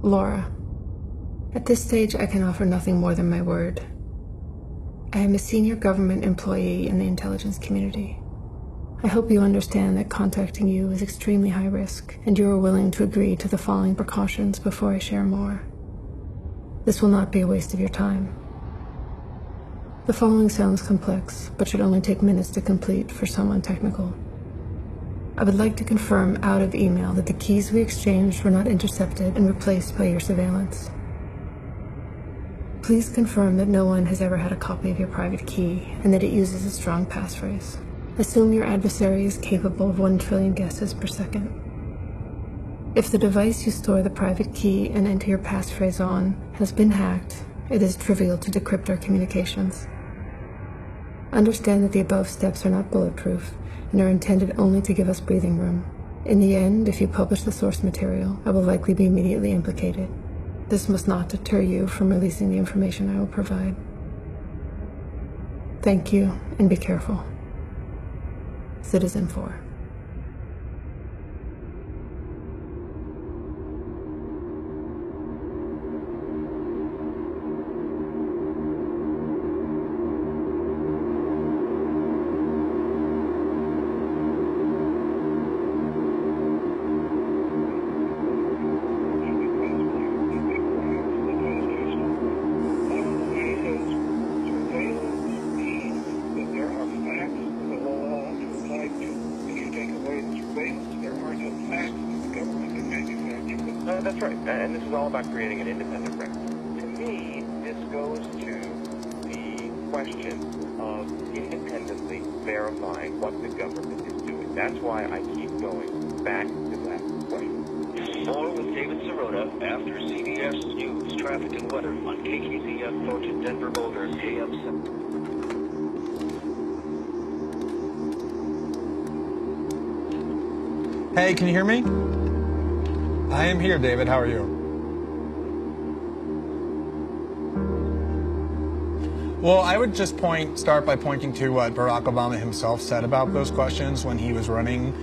Laura. At this stage, I can offer nothing more than my word. I am a senior government employee in the intelligence community. I hope you understand that contacting you is extremely high risk, and you are willing to agree to the following precautions before I share more. This will not be a waste of your time. The following sounds complex, but should only take minutes to complete for someone technical. I would like to confirm out of email that the keys we exchanged were not intercepted and replaced by your surveillance. Please confirm that no one has ever had a copy of your private key and that it uses a strong passphrase. Assume your adversary is capable of 1 trillion guesses per second. If the device you store the private key and enter your passphrase on has been hacked, it is trivial to decrypt our communications. Understand that the above steps are not bulletproof and are intended only to give us breathing room. In the end, if you publish the source material, I will likely be immediately implicated. This must not deter you from releasing the information I will provide. Thank you, and be careful. Citizen 4. That's right, and this is all about creating an independent record. To me, this goes to the question of independently verifying what the government is doing. That's why I keep going back to that question. More with David Sirota after CBS News Traffic and Weather on KKZF Thornton, Denver, Boulder, AM 7. Hey, can you hear me? I am here, David. How are you? Well, I would just start by pointing to what Barack Obama himself said about those questions when he was running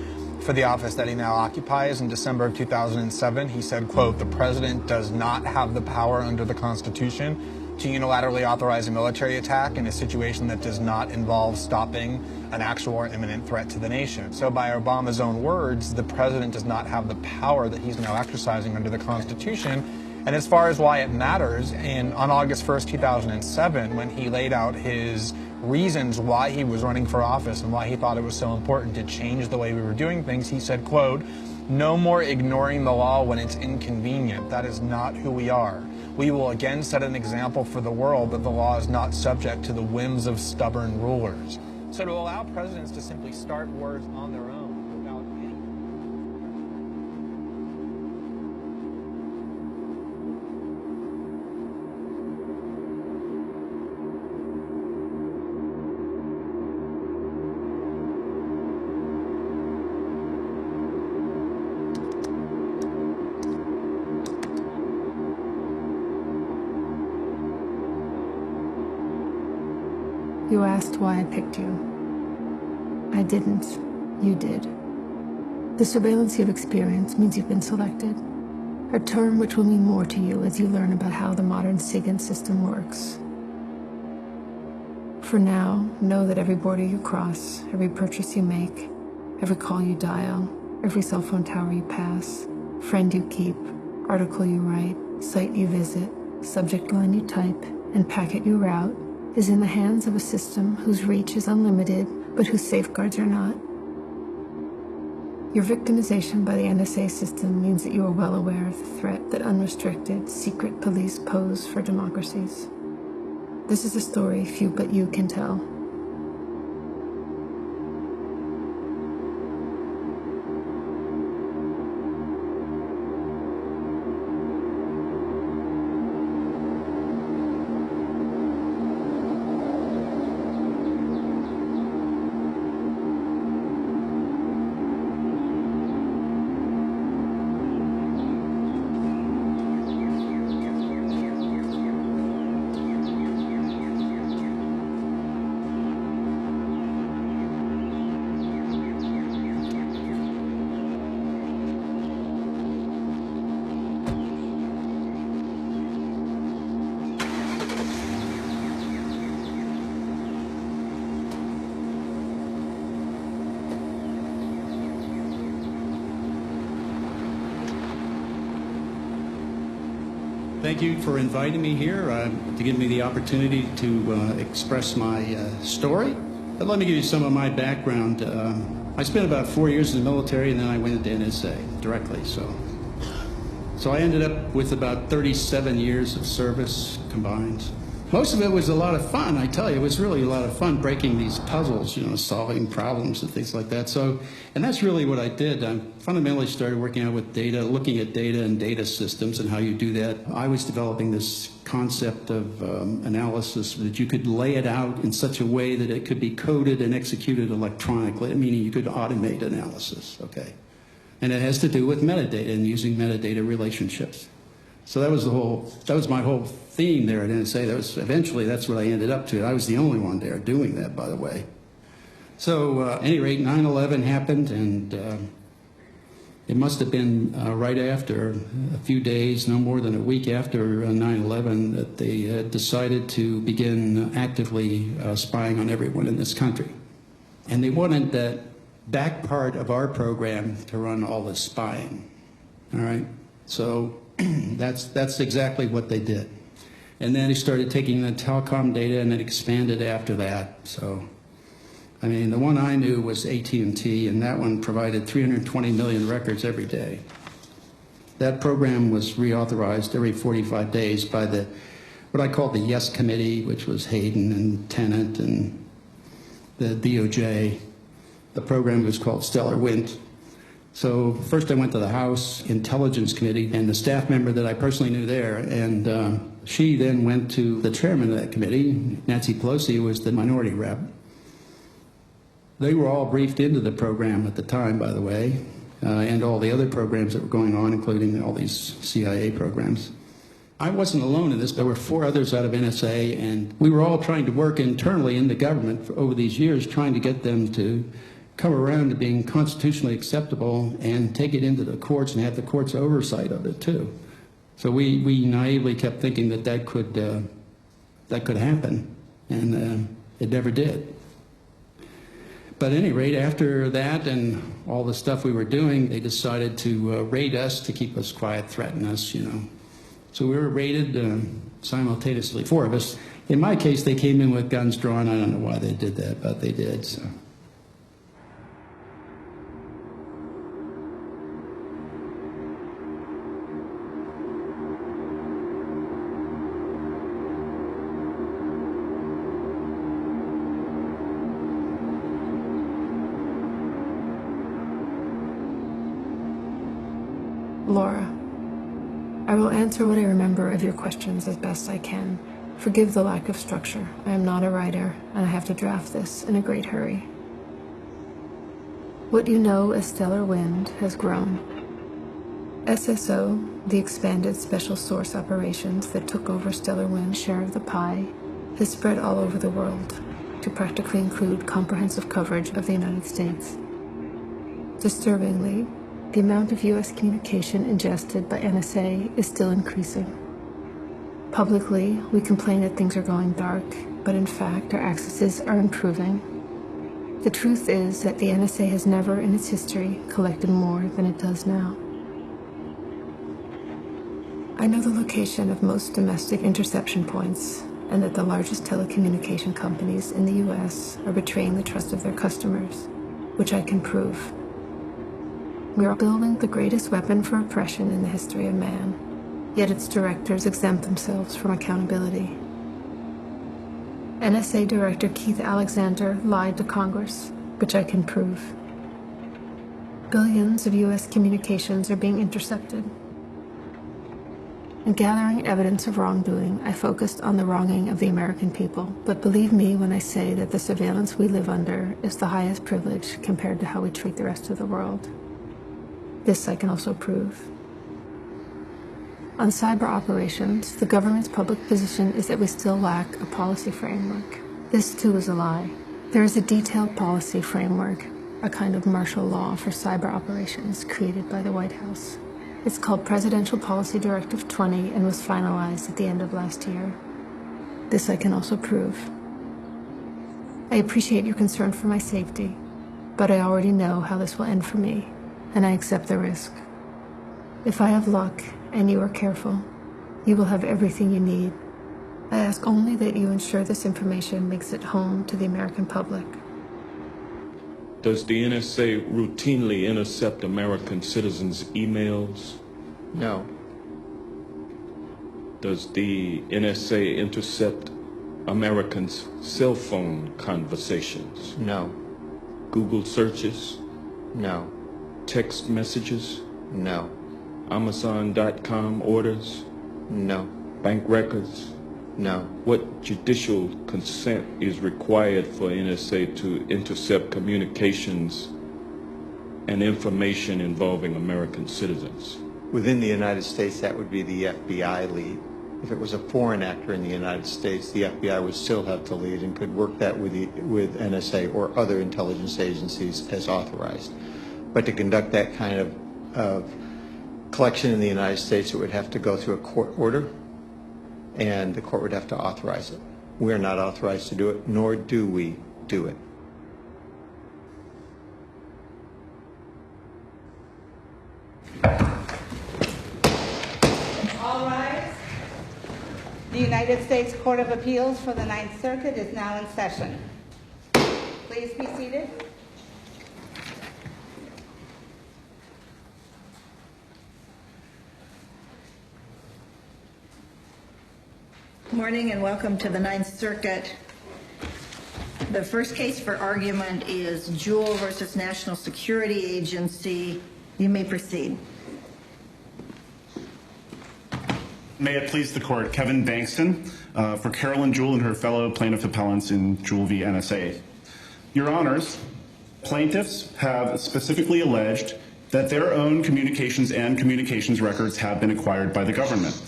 for the office that he now occupies in December of 2007. He said, quote, "The president does not have the power under the Constitution to unilaterally authorize a military attack in a situation that does not involve stopping an actual or imminent threat to the nation." So by Obama's own words, the president does not have the power that he's now exercising under the Constitution. And as far as why it matters, on August 1st, 2007, when he laid out his reasons why he was running for office and why he thought it was so important to change the way we were doing things, he said, quote, "No more ignoring the law when it's inconvenient. That is not who we are. We will again set an example for the world that the law is not subject to the whims of stubborn rulers." So to allow presidents to simply start wars on their own without any... You asked why I picked you. I didn't. You did. The surveillance you've experienced means you've been selected, a term which will mean more to you as you learn about how the modern SIGINT system works. For now, know that every border you cross, every purchase you make, every call you dial, every cell phone tower you pass, friend you keep, article you write, site you visit, subject line you type, and packet you route is in the hands of a system whose reach is unlimited, but whose safeguards are not. Your victimization by the NSA system means that you are well aware of the threat that unrestricted, secret police pose for democracies. This is a story few but you can tell. Thank you for inviting me here to give me the opportunity to express my story. But let me give you some of my background. I spent about 4 years in the military, and then I went into NSA directly. So I ended up with about 37 years of service combined. Most of it was a lot of fun, I tell you. It was really a lot of fun breaking these puzzles, you know, solving problems and things like that. And that's really what I did. I fundamentally started working out with data, looking at data and data systems and how you do that. I was developing this concept of analysis that you could lay it out in such a way that it could be coded and executed electronically, meaning you could automate analysis, okay? And it has to do with metadata and using metadata relationships. So that was my whole theme there at NSA. Eventually that's what I ended up to. I was the only one there doing that, by the way. So at any rate, 9/11 happened, and it must have been right after, a few days, no more than a week after 9/11, that they decided to begin actively spying on everyone in this country. And they wanted that back part of our program to run all the spying, all right? So that's exactly what they did. And then they started taking the telecom data, and it expanded after that. So, I mean, the one I knew was AT&T, and that one provided 320 million records every day. That program was reauthorized every 45 days by what I call the Yes Committee, which was Hayden and Tennant and the DOJ. The program was called Stellar Wind. So first I went to the House Intelligence Committee, and the staff member that I personally knew there, and she then went to the chairman of that committee, Nancy Pelosi, who was the minority rep. They were all briefed into the program at the time, by the way, and all the other programs that were going on, including all these CIA programs. I wasn't alone in this. There were 4 others out of NSA, and we were all trying to work internally in the government over these years, trying to get them to come around to being constitutionally acceptable and take it into the courts and have the courts oversight of it too. So we naively kept thinking that could happen, and it never did. But at any rate, after that and all the stuff we were doing, they decided to raid us to keep us quiet, threaten us, you know. So we were raided simultaneously, 4 of us. In my case, they came in with guns drawn. I don't know why they did that, but they did. So. Laura, I will answer what I remember of your questions as best I can. Forgive the lack of structure. I am not a writer, and I have to draft this in a great hurry. What you know as Stellar Wind has grown. SSO, the expanded special source operations that took over Stellar Wind's share of the pie, has spread all over the world, to practically include comprehensive coverage of the United States. Disturbingly, the amount of U.S. communication ingested by NSA is still increasing. Publicly, we complain that things are going dark, but in fact, our accesses are improving. The truth is that the NSA has never in its history collected more than it does now. I know the location of most domestic interception points, and that the largest telecommunication companies in the U.S. are betraying the trust of their customers, which I can prove. We are building the greatest weapon for oppression in the history of man, yet its directors exempt themselves from accountability. NSA Director Keith Alexander lied to Congress, which I can prove. Billions of U.S. communications are being intercepted. In gathering evidence of wrongdoing, I focused on the wronging of the American people, but believe me when I say that the surveillance we live under is the highest privilege compared to how we treat the rest of the world. This I can also prove. On cyber operations, the government's public position is that we still lack a policy framework. This too is a lie. There is a detailed policy framework, a kind of martial law for cyber operations created by the White House. It's called Presidential Policy Directive 20 and was finalized at the end of last year. This I can also prove. I appreciate your concern for my safety, but I already know how this will end for me, and I accept the risk. If I have luck, and you are careful, You will have everything you need. I ask only that you ensure this information makes it home to the American public. Does the NSA routinely intercept American citizens' emails? No. Does the NSA intercept Americans' cell phone conversations? No. Google searches? No. Text messages? No. Amazon.com orders? No. Bank records? No. What judicial consent is required for NSA to intercept communications and information involving American citizens? Within the United States, that would be the FBI lead. If it was a foreign actor in the United States, the FBI would still have to lead and could work that with NSA or other intelligence agencies as authorized. But to conduct that kind of collection in the United States, it would have to go through a court order, and the court would have to authorize it. We're not authorized to do it, nor do we do it. All rise. The United States Court of Appeals for the Ninth Circuit is now in session. Please be seated. Good morning and welcome to the Ninth Circuit. The first case for argument is Jewell versus National Security Agency. You may proceed. May it please the court, Kevin Bankston for Carolyn Jewell and her fellow plaintiff appellants in Jewell v. NSA. Your honors, plaintiffs have specifically alleged that their own communications and communications records have been acquired by the government.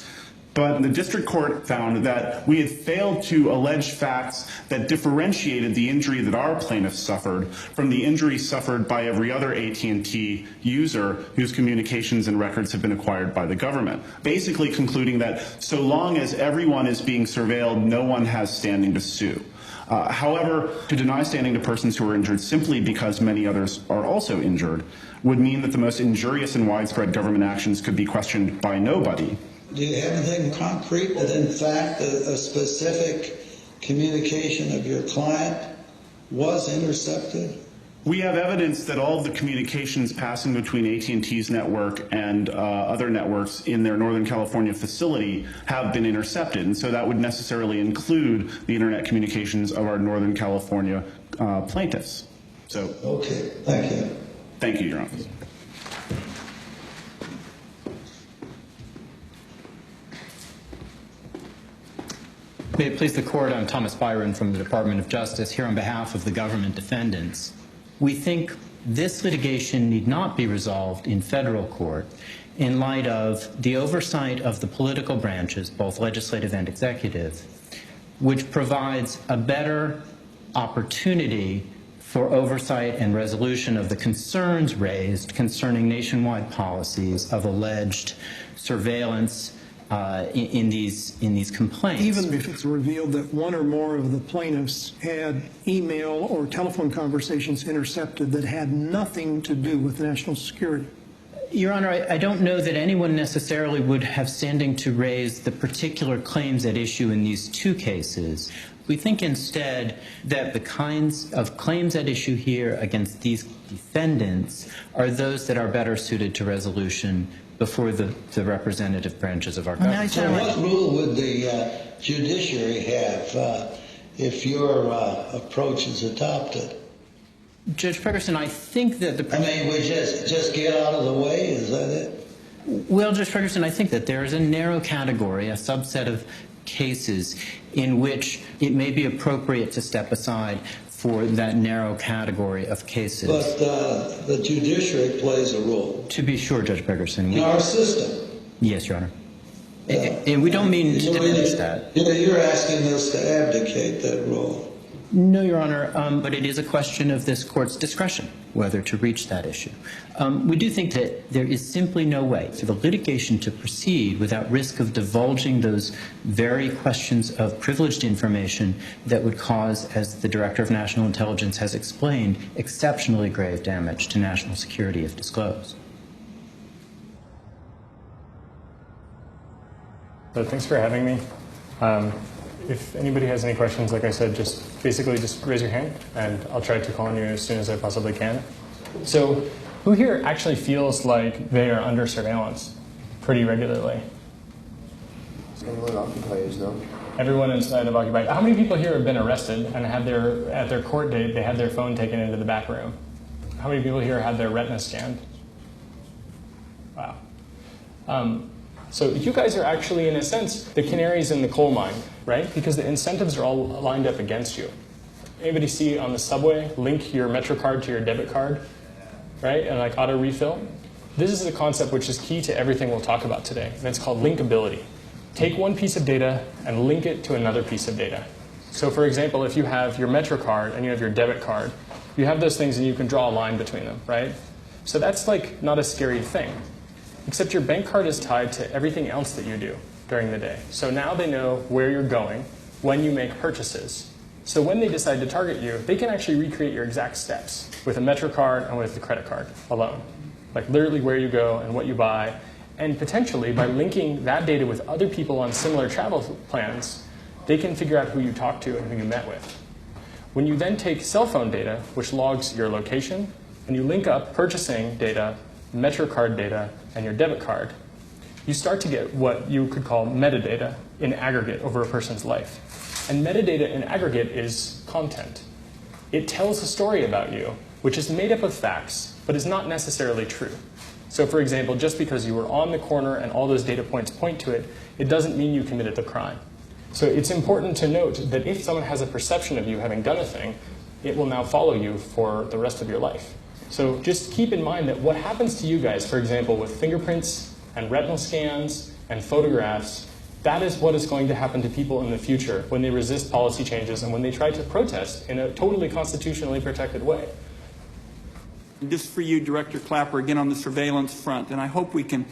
But the district court found that we had failed to allege facts that differentiated the injury that our plaintiffs suffered from the injury suffered by every other AT&T user whose communications and records have been acquired by the government, basically concluding that so long as everyone is being surveilled, no one has standing to sue. However, to deny standing to persons who are injured simply because many others are also injured would mean that the most injurious and widespread government actions could be questioned by nobody. Do you have anything concrete that, in fact, a specific communication of your client was intercepted? We have evidence that all of the communications passing between AT&T's network and other networks in their Northern California facility have been intercepted, and so that would necessarily include the internet communications of our Northern California plaintiffs. So, okay, thank you. Thank you, Your Honor. May it please the court, I'm Thomas Byron from the Department of Justice, here on behalf of the government defendants. We think this litigation need not be resolved in federal court in light of the oversight of the political branches, both legislative and executive, which provides a better opportunity for oversight and resolution of the concerns raised concerning nationwide policies of alleged surveillance in these complaints. Even if it's revealed that one or more of the plaintiffs had email or telephone conversations intercepted that had nothing to do with national security? Your Honor, I don't know that anyone necessarily would have standing to raise the particular claims at issue in these two cases. We think instead that the kinds of claims at issue here against these defendants are those that are better suited to resolution before the representative branches of our government. So what rule would the judiciary have if your approach is adopted? Judge Ferguson, I think that the... I mean, we just get out of the way, is that it? Well, Judge Ferguson, I think that there is a narrow category, a subset of cases in which it may be appropriate to step aside for that narrow category of cases. But the judiciary plays a role. To be sure, Judge Ferguson. In our system. Yes, Your Honor. And we don't mean to diminish that. You're asking us to abdicate that role. No, Your Honor, but it is a question of this court's discretion whether to reach that issue. We do think that there is simply no way for the litigation to proceed without risk of divulging those very questions of privileged information that would cause, as the Director of National Intelligence has explained, exceptionally grave damage to national security if disclosed. So thanks for having me. If anybody has any questions, like I said, just raise your hand, and I'll try to call on you as soon as I possibly can. So who here actually feels like they are under surveillance pretty regularly? Everyone occupies, though. Everyone inside of Occupy. How many people here have been arrested and had at their court date, they had their phone taken into the back room? How many people here had their retina scanned? Wow. So you guys are actually, in a sense, the canaries in the coal mine, right? Because the incentives are all lined up against you. Anybody see on the subway, link your MetroCard to your debit card, right? And like auto refill? This is a concept which is key to everything we'll talk about today, and it's called linkability. Take one piece of data and link it to another piece of data. So for example, if you have your MetroCard and you have your debit card, you have those things and you can draw a line between them, right? So that's like not a scary thing. Except your bank card is tied to everything else that you do during the day. So now they know where you're going when you make purchases. So when they decide to target you, they can actually recreate your exact steps with a MetroCard and with the credit card alone. Like literally where you go and what you buy. And potentially by linking that data with other people on similar travel plans, they can figure out who you talked to and who you met with. When you then take cell phone data, which logs your location, and you link up purchasing data, MetroCard data, and your debit card, you start to get what you could call metadata in aggregate over a person's life. And metadata in aggregate is content. It tells a story about you, which is made up of facts, but is not necessarily true. So for example, just because you were on the corner and all those data points point to it, it doesn't mean you committed the crime. So it's important to note that if someone has a perception of you having done a thing, it will now follow you for the rest of your life. So just keep in mind that what happens to you guys, for example, with fingerprints and retinal scans and photographs, that is what is going to happen to people in the future when they resist policy changes and when they try to protest in a totally constitutionally protected way. Just for you, Director Clapper, again on the surveillance front, and I hope we can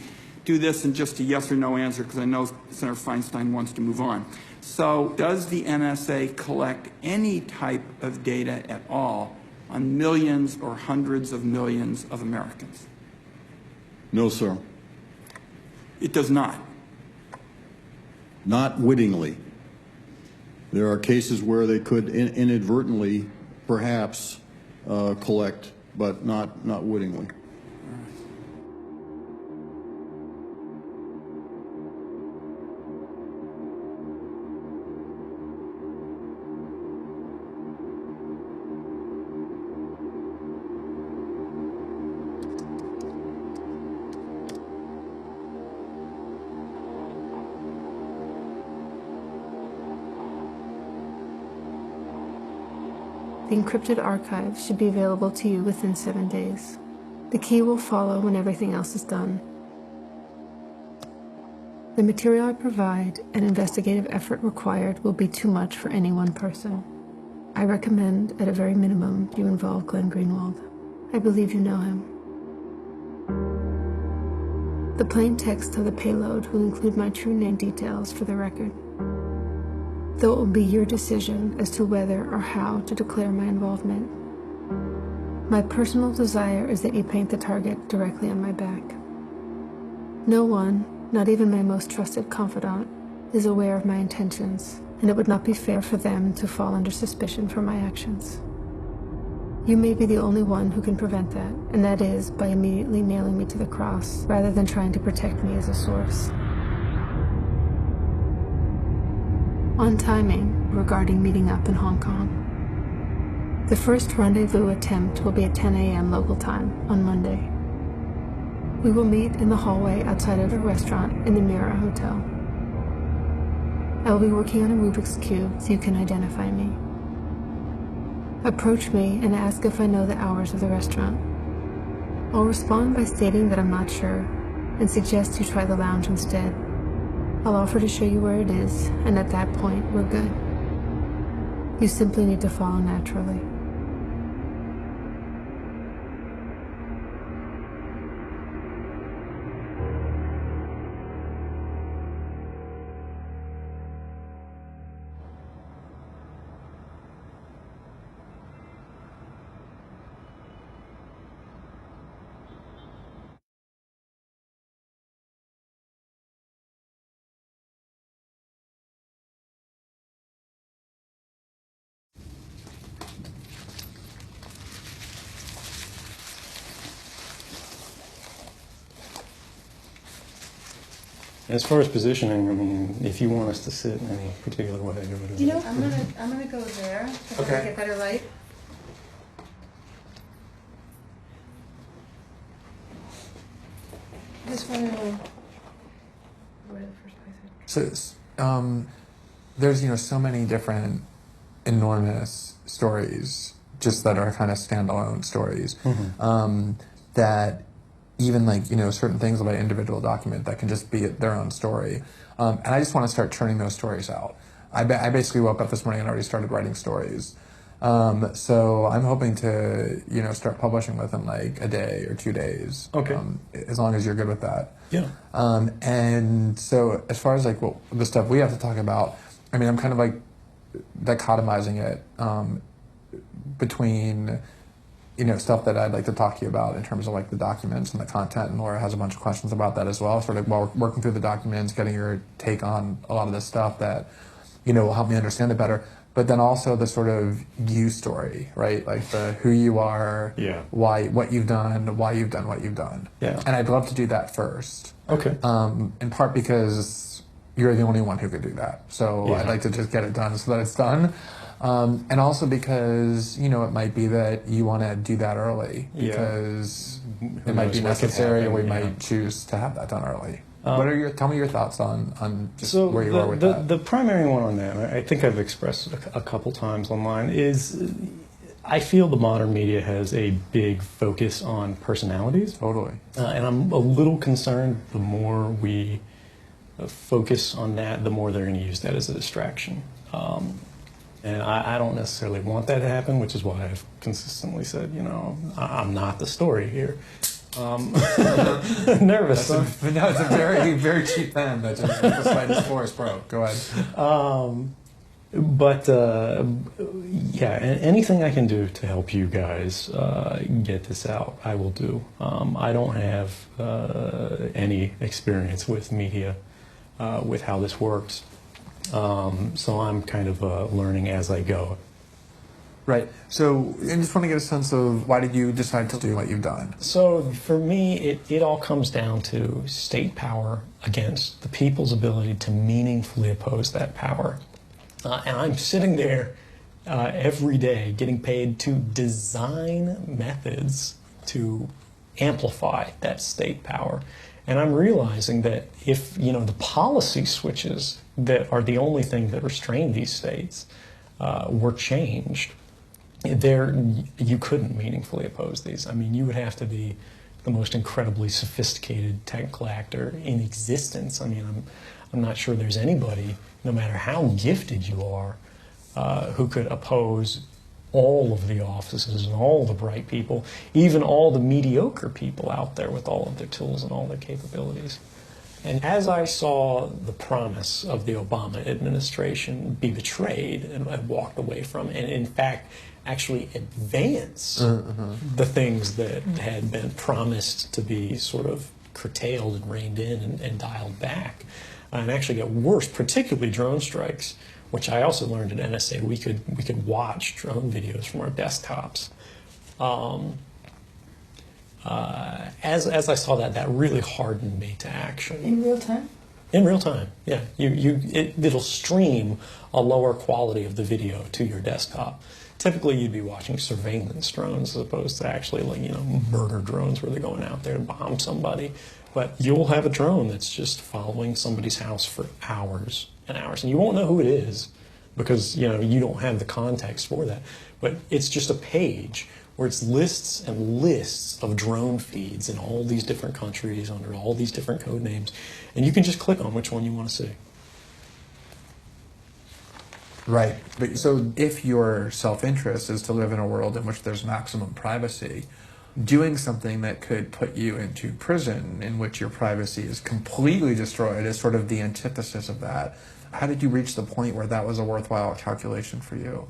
do this in just a yes or no answer because I know Senator Feinstein wants to move on. So does the NSA collect any type of data at all on millions or hundreds of millions of Americans? No, sir. It does not? Not wittingly. There are cases where they could inadvertently, perhaps, collect, but not wittingly. The encrypted archive should be available to you within 7 days. The key will follow when everything else is done. The material I provide and investigative effort required will be too much for any one person. I recommend, at a very minimum, you involve Glenn Greenwald. I believe you know him. The plain text of the payload will include my true name details for the record, though it will be your decision as to whether or how to declare my involvement. My personal desire is that you paint the target directly on my back. No one, not even my most trusted confidant, is aware of my intentions, and it would not be fair for them to fall under suspicion for my actions. You may be the only one who can prevent that, and that is by immediately nailing me to the cross, rather than trying to protect me as a source. On timing, regarding meeting up in Hong Kong. The first rendezvous attempt will be at 10 a.m. local time on Monday. We will meet in the hallway outside of the restaurant in the Mira Hotel. I will be working on a Rubik's Cube so you can identify me. Approach me and ask if I know the hours of the restaurant. I'll respond by stating that I'm not sure and suggest you try the lounge instead. I'll offer to show you where it is, and at that point, we're good. You simply need to follow naturally. As far as positioning, I mean, if you want us to sit in any particular way, You know, I'm gonna go there. Okay. Get better light. I just want to know where the first place is. So, there's so many different enormous stories just that are kind of standalone stories that even certain things about an individual document that can just be their own story. And I just want to start churning those stories out. I basically woke up this morning and already started writing stories. So I'm hoping to, start publishing within like a day or 2 days. Okay. As long as you're good with that. Yeah. And so as far as like the stuff we have to talk about, I mean, I'm kind of like dichotomizing it between, stuff that I'd like to talk to you about in terms of like the documents and the content, and Laura has a bunch of questions about that as well. Sort of while working through the documents, getting your take on a lot of this stuff that, will help me understand it better. But then also the sort of you story, right? Like the who you are, what you've done what you've done. Yeah. And I'd love to do that first. Okay. In part because you're the only one who could do that. So I'd like to just get it done so that it's done. And also because, it might be that you want to do that early because it might be necessary, or we might choose to have that done early. Tell me your thoughts on just where you are with that. The primary one on that, I think I've expressed a couple times online, is I feel the modern media has a big focus on personalities. Totally. And I'm a little concerned the more we focus on that, the more they're going to use that as a distraction. And I don't necessarily want that to happen, which is why I've consistently said, I'm not the story here. Nervous. No, it's a very, very cheap pen that just the slightest force broke. Go ahead. Anything I can do to help you guys get this out, I will do. I don't have any experience with media, with how this works. So I'm kind of learning as I go. Right. So I just want to get a sense of why did you decide to do what you've done? So for me, it all comes down to state power against the people's ability to meaningfully oppose that power. And I'm sitting there every day getting paid to design methods to amplify that state power. And I'm realizing that if, the policy switches that are the only thing that restrain these states were changed, you couldn't meaningfully oppose these. I mean, you would have to be the most incredibly sophisticated technical actor in existence. I mean, I'm not sure there's anybody, no matter how gifted you are, who could oppose all of the offices and all the bright people, even all the mediocre people out there with all of their tools and all their capabilities. And as I saw the promise of the Obama administration be betrayed and I walked away from, and in fact actually advance the things that had been promised to be sort of curtailed and reined in and dialed back, and actually get worse, particularly drone strikes, which I also learned at NSA we could watch drone videos from our desktops. As I saw that really hardened me to action. In real time? In real time, yeah. It'll stream a lower quality of the video to your desktop. Typically, you'd be watching surveillance drones as opposed to actually, murder drones where they're going out there to bomb somebody. But you'll have a drone that's just following somebody's house for hours and hours, and you won't know who it is because you don't have the context for that. But it's just a page where it's lists and lists of drone feeds in all these different countries under all these different code names, and you can just click on which one you want to see. Right. But so if your self-interest is to live in a world in which there's maximum privacy, doing something that could put you into prison in which your privacy is completely destroyed is sort of the antithesis of that. How did you reach the point where that was a worthwhile calculation for you?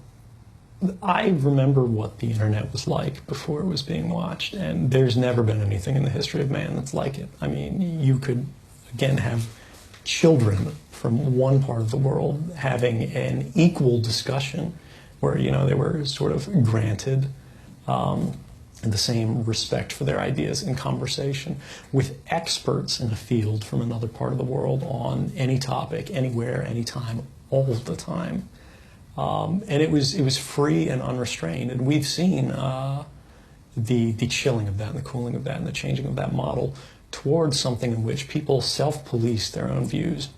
I remember what the internet was like before it was being watched, and there's never been anything in the history of man that's like it. I mean, you could, again, have children from one part of the world having an equal discussion where, they were sort of granted the same respect for their ideas in conversation with experts in the field from another part of the world on any topic, anywhere, anytime, all the time. And it was free and unrestrained. And we've seen the chilling of that and the cooling of that and the changing of that model towards something in which people self-police their own views.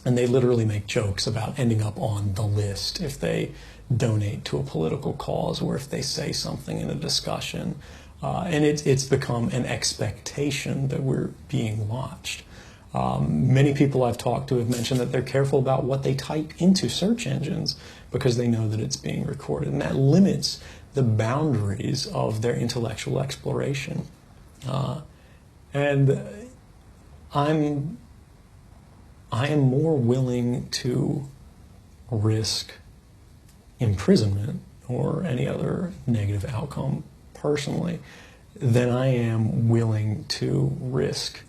And they literally make jokes about ending up on the list if they donate to a political cause or if they say something in a discussion. And it's become an expectation that we're being watched. Many people I've talked to have mentioned that they're careful about what they type into search engines because they know that it's being recorded. And that limits the boundaries of their intellectual exploration. And I am more willing to risk imprisonment or any other negative outcome personally than I am willing to risk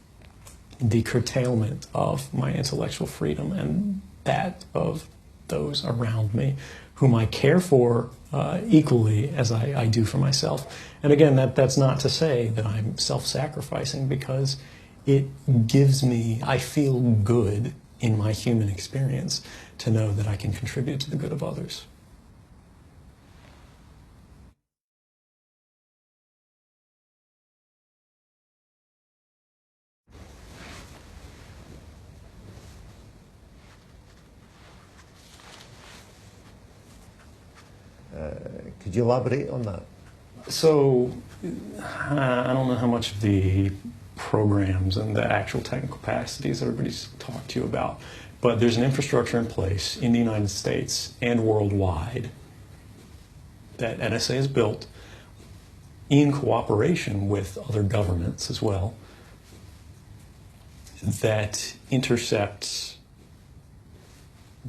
the curtailment of my intellectual freedom and that of those around me whom I care for equally as I do for myself. And again, that's not to say that I'm self-sacrificing, because it gives me, I feel good in my human experience to know that I can contribute to the good of others. Could you elaborate on that? So, I don't know how much of the programs and the actual technical capacities everybody's talked to you about, but there's an infrastructure in place in the United States and worldwide that NSA has built in cooperation with other governments as well that intercepts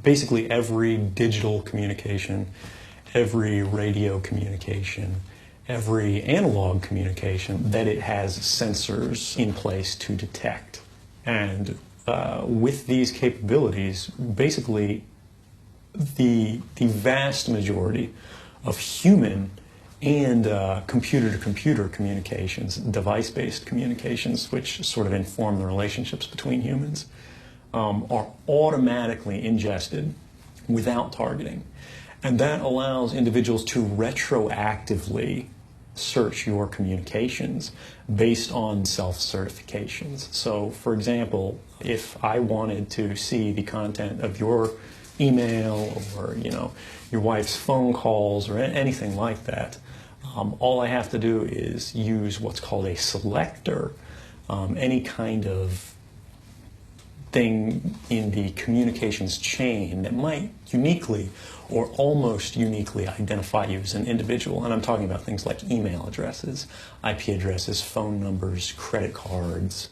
basically every digital communication, every radio communication, every analog communication that it has sensors in place to detect. And with these capabilities, basically the vast majority of human and computer-to-computer communications, device-based communications, which sort of inform the relationships between humans, are automatically ingested without targeting. And that allows individuals to retroactively search your communications based on self-certifications. So, for example, if I wanted to see the content of your email or, your wife's phone calls or anything like that, all I have to do is use what's called a selector, any kind of thing in the communications chain that might uniquely or almost uniquely identify you as an individual. And I'm talking about things like email addresses, IP addresses, phone numbers, credit cards,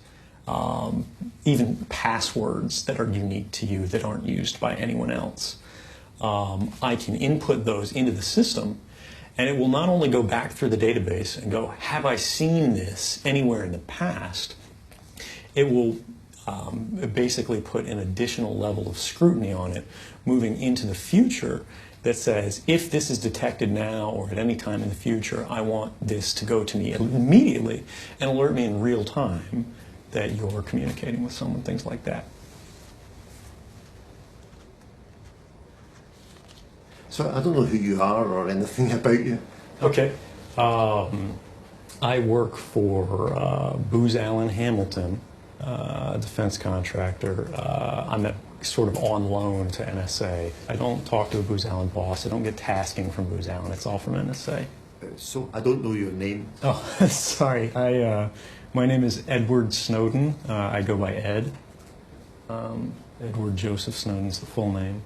even passwords that are unique to you that aren't used by anyone else. I can input those into the system, and it will not only go back through the database and go, have I seen this anywhere in the past? It will basically put an additional level of scrutiny on it moving into the future that says, if this is detected now or at any time in the future, I want this to go to me immediately and alert me in real time that you're communicating with someone, things like that. So I don't know who you are or anything about you. Okay. I work for Booz Allen Hamilton, a defense contractor. I'm sort of on loan to NSA. I don't talk to a Booz Allen boss. I don't get tasking from Booz Allen. It's all from NSA. So I don't know your name. Oh, sorry. My name is Edward Snowden. I go by Ed. Edward Joseph Snowden's the full name.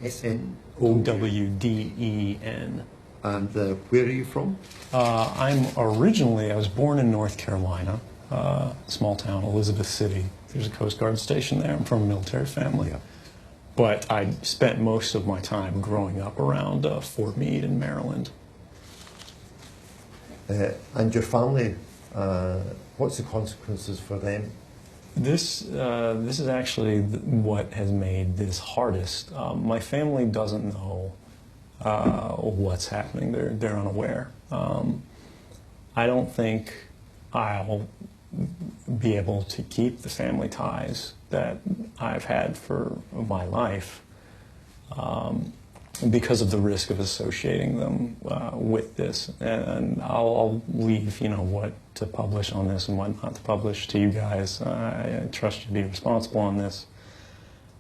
S-N? O-W-D-E-N. And where are you from? I was born in North Carolina, small town, Elizabeth City. There's a Coast Guard station there. I'm from a military family. Yeah. But I spent most of my time growing up around Fort Meade in Maryland. And your family, what's the consequences for them? This is actually what has made this hardest. My family doesn't know what's happening. They're unaware. I don't think I'll be able to keep the family ties that I've had for my life because of the risk of associating them with this. And I'll leave, what to publish on this and what not to publish to you guys. I trust you to be responsible on this.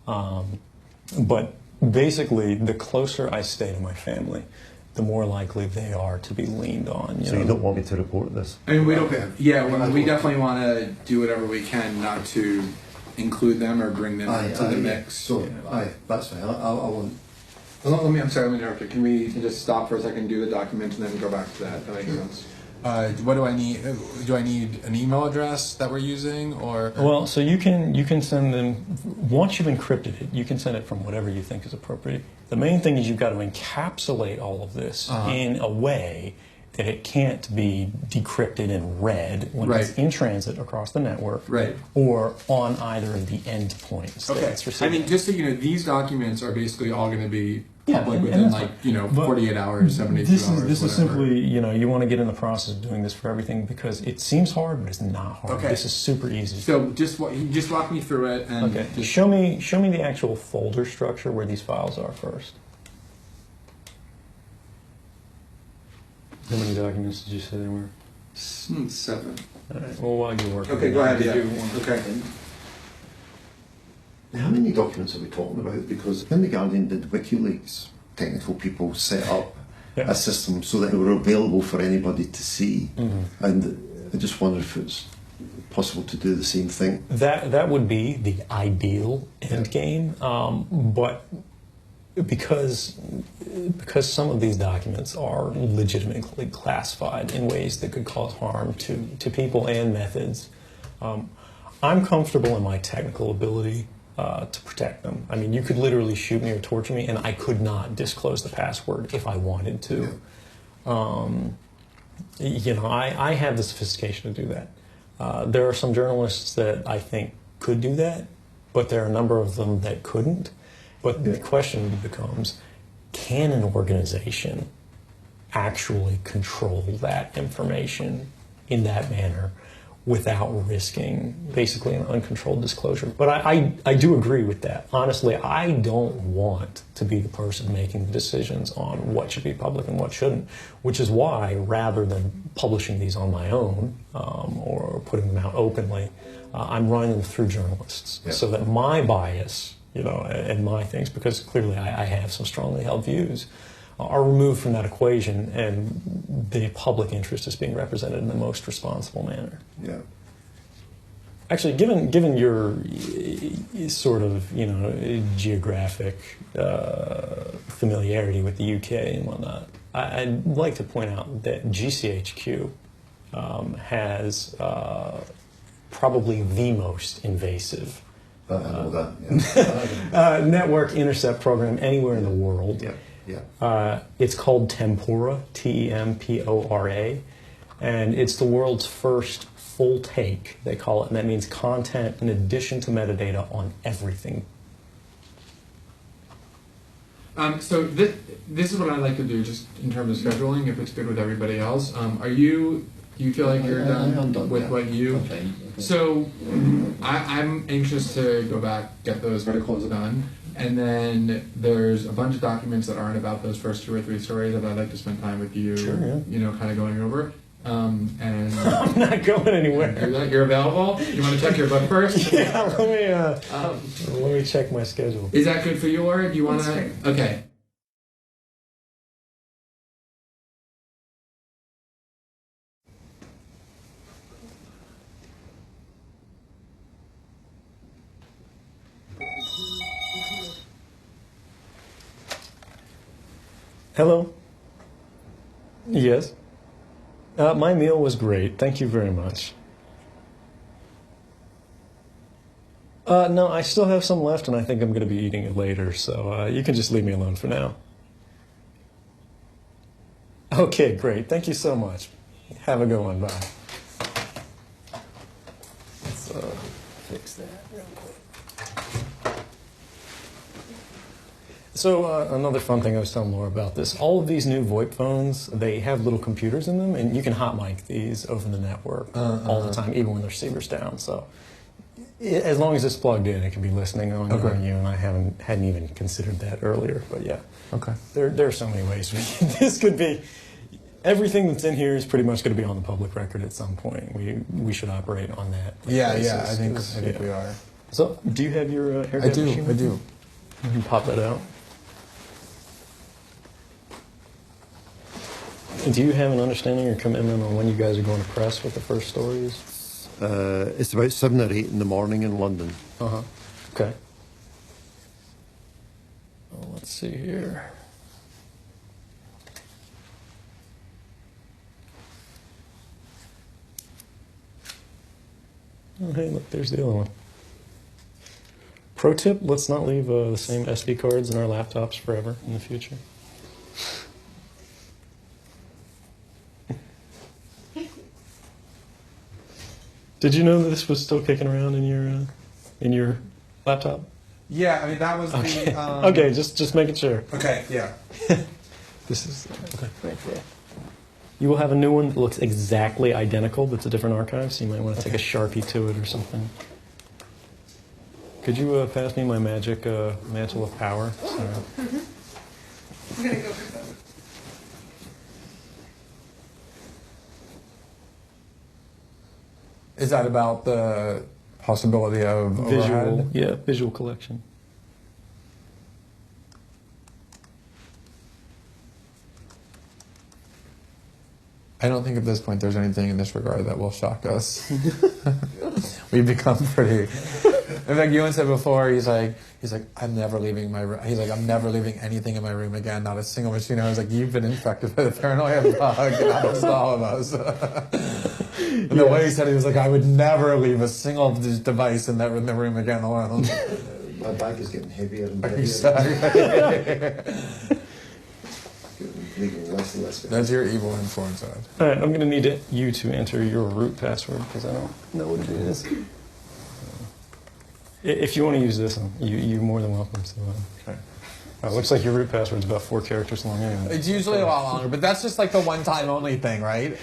But basically, the closer I stay to my family, the more likely they are to be leaned on. So you don't want me to report this? I mean, we don't. Yeah, we definitely want to do whatever we can not to include them or bring them into the mix. So, that's fine. I won't. I'm sorry, let me interrupt you. Can we just stop for a second, do the document, and then go back to that? That makes sense. What do I need? Do I need an email address that we're using, or? Well, so you can send them, once you've encrypted it, you can send it from whatever you think is appropriate. The main thing is you've got to encapsulate all of this in a way that it can't be decrypted and read when it's in transit across the network, or on either of the endpoints. Okay. I mean, just so you know, these documents are basically all going to be public within 48 hours, 72 hours. This is simply, you want to get in the process of doing this for everything because it seems hard, but it's not hard. Okay. This is super easy. So just walk me through it. And just show me the actual folder structure where these files are first. How many documents did you say there were? 7. All right. Well, while you're working. Okay, go ahead. Okay. How many documents are we talking about? Because when The Guardian did WikiLeaks, technical people set up a system so that it were available for anybody to see. And I just wonder if it's possible to do the same thing. That would be the ideal end game, but because some of these documents are legitimately classified in ways that could cause harm to people and methods, I'm comfortable in my technical ability to protect them. I mean, you could literally shoot me or torture me, and I could not disclose the password if I wanted to. I have the sophistication to do that. There are some journalists that I think could do that, but there are a number of them that couldn't. But the question becomes, can an organization actually control that information in that manner without risking basically an uncontrolled disclosure? But I do agree with that. Honestly, I don't want to be the person making the decisions on what should be public and what shouldn't, which is why, rather than publishing these on my own or putting them out openly, I'm running them through journalists so that my bias, and my things, because clearly I have some strongly held views, are removed from that equation, and the public interest is being represented in the most responsible manner. Yeah. Actually, given your sort of geographic familiarity with the UK and whatnot, I'd like to point out that GCHQ has probably the most invasive network intercept program anywhere in the world. It's called Tempora, Tempora, and it's the world's first full take, they call it, and that means content in addition to metadata on everything. So this is what I'd like to do, just in terms of scheduling, if it's good with everybody else. Do you feel like you're done with what you? Okay. So I'm anxious to go back, get those articles done, and then there's a bunch of documents that aren't about those first 2 or 3 stories that I'd like to spend time with you, kind of going over. And I'm not going anywhere. Do that. You're available? You want to check your book first? Yeah, let me check my schedule. Is that good for you, or do you want to? Okay. Hello? Yes? My meal was great. Thank you very much. No, I still have some left, and I think I'm going to be eating it later, so you can just leave me alone for now. Okay, great. Thank you so much. Have a good one. Bye. Let's fix that real quick. So another fun thing I was telling Laura about this, all of these new VoIP phones, they have little computers in them, and you can hot mic these over the network all the time, even when the receiver's down. So as long as it's plugged in, it can be listening on you, and I hadn't even considered that earlier. But yeah, there are so many ways. This could be, everything that's in here is pretty much going to be on the public record at some point. We should operate on that. Yeah, I think we are. So do you have your air gap machine? I do. You can pop that out. Do you have an understanding or commitment on when you guys are going to press with the first stories? It's about 7 or 8 in the morning in London. Okay. Well, let's see here. Oh, hey, look, there's the other one. Pro tip, let's not leave the same SD cards in our laptops forever in the future. Did you know that this was still kicking around in your laptop? Yeah, I mean that was okay. the. Okay, just making sure. Okay, yeah. This is right there. You will have a new one that looks exactly identical. That's a different archive, so you might want to take a Sharpie to it or something. Could you pass me my magic mantle of power? Sorry. I'm gonna go for that. Is that about the possibility of visual? overhead? Yeah, visual collection. I don't think at this point there's anything in this regard that will shock us. We've become pretty. In fact, Ewan said before, he's like, I'm never leaving my room. He's like, I'm never leaving anything in my room again, not a single machine. I was like, you've been infected by the paranoia bug, and that was all of us. And the way he said it, he was like, I would never leave a single device in the room again alone. My bag is getting heavier and heavier. Exactly. Less and less. That's your evil influence side. All right, I'm going to need you to enter your root password because I don't know what it is. If you want to use this one, you're more than welcome to. Okay. It looks like your root password's about 4 characters long anyway. It's usually a lot longer, but that's just like the one-time only thing, right?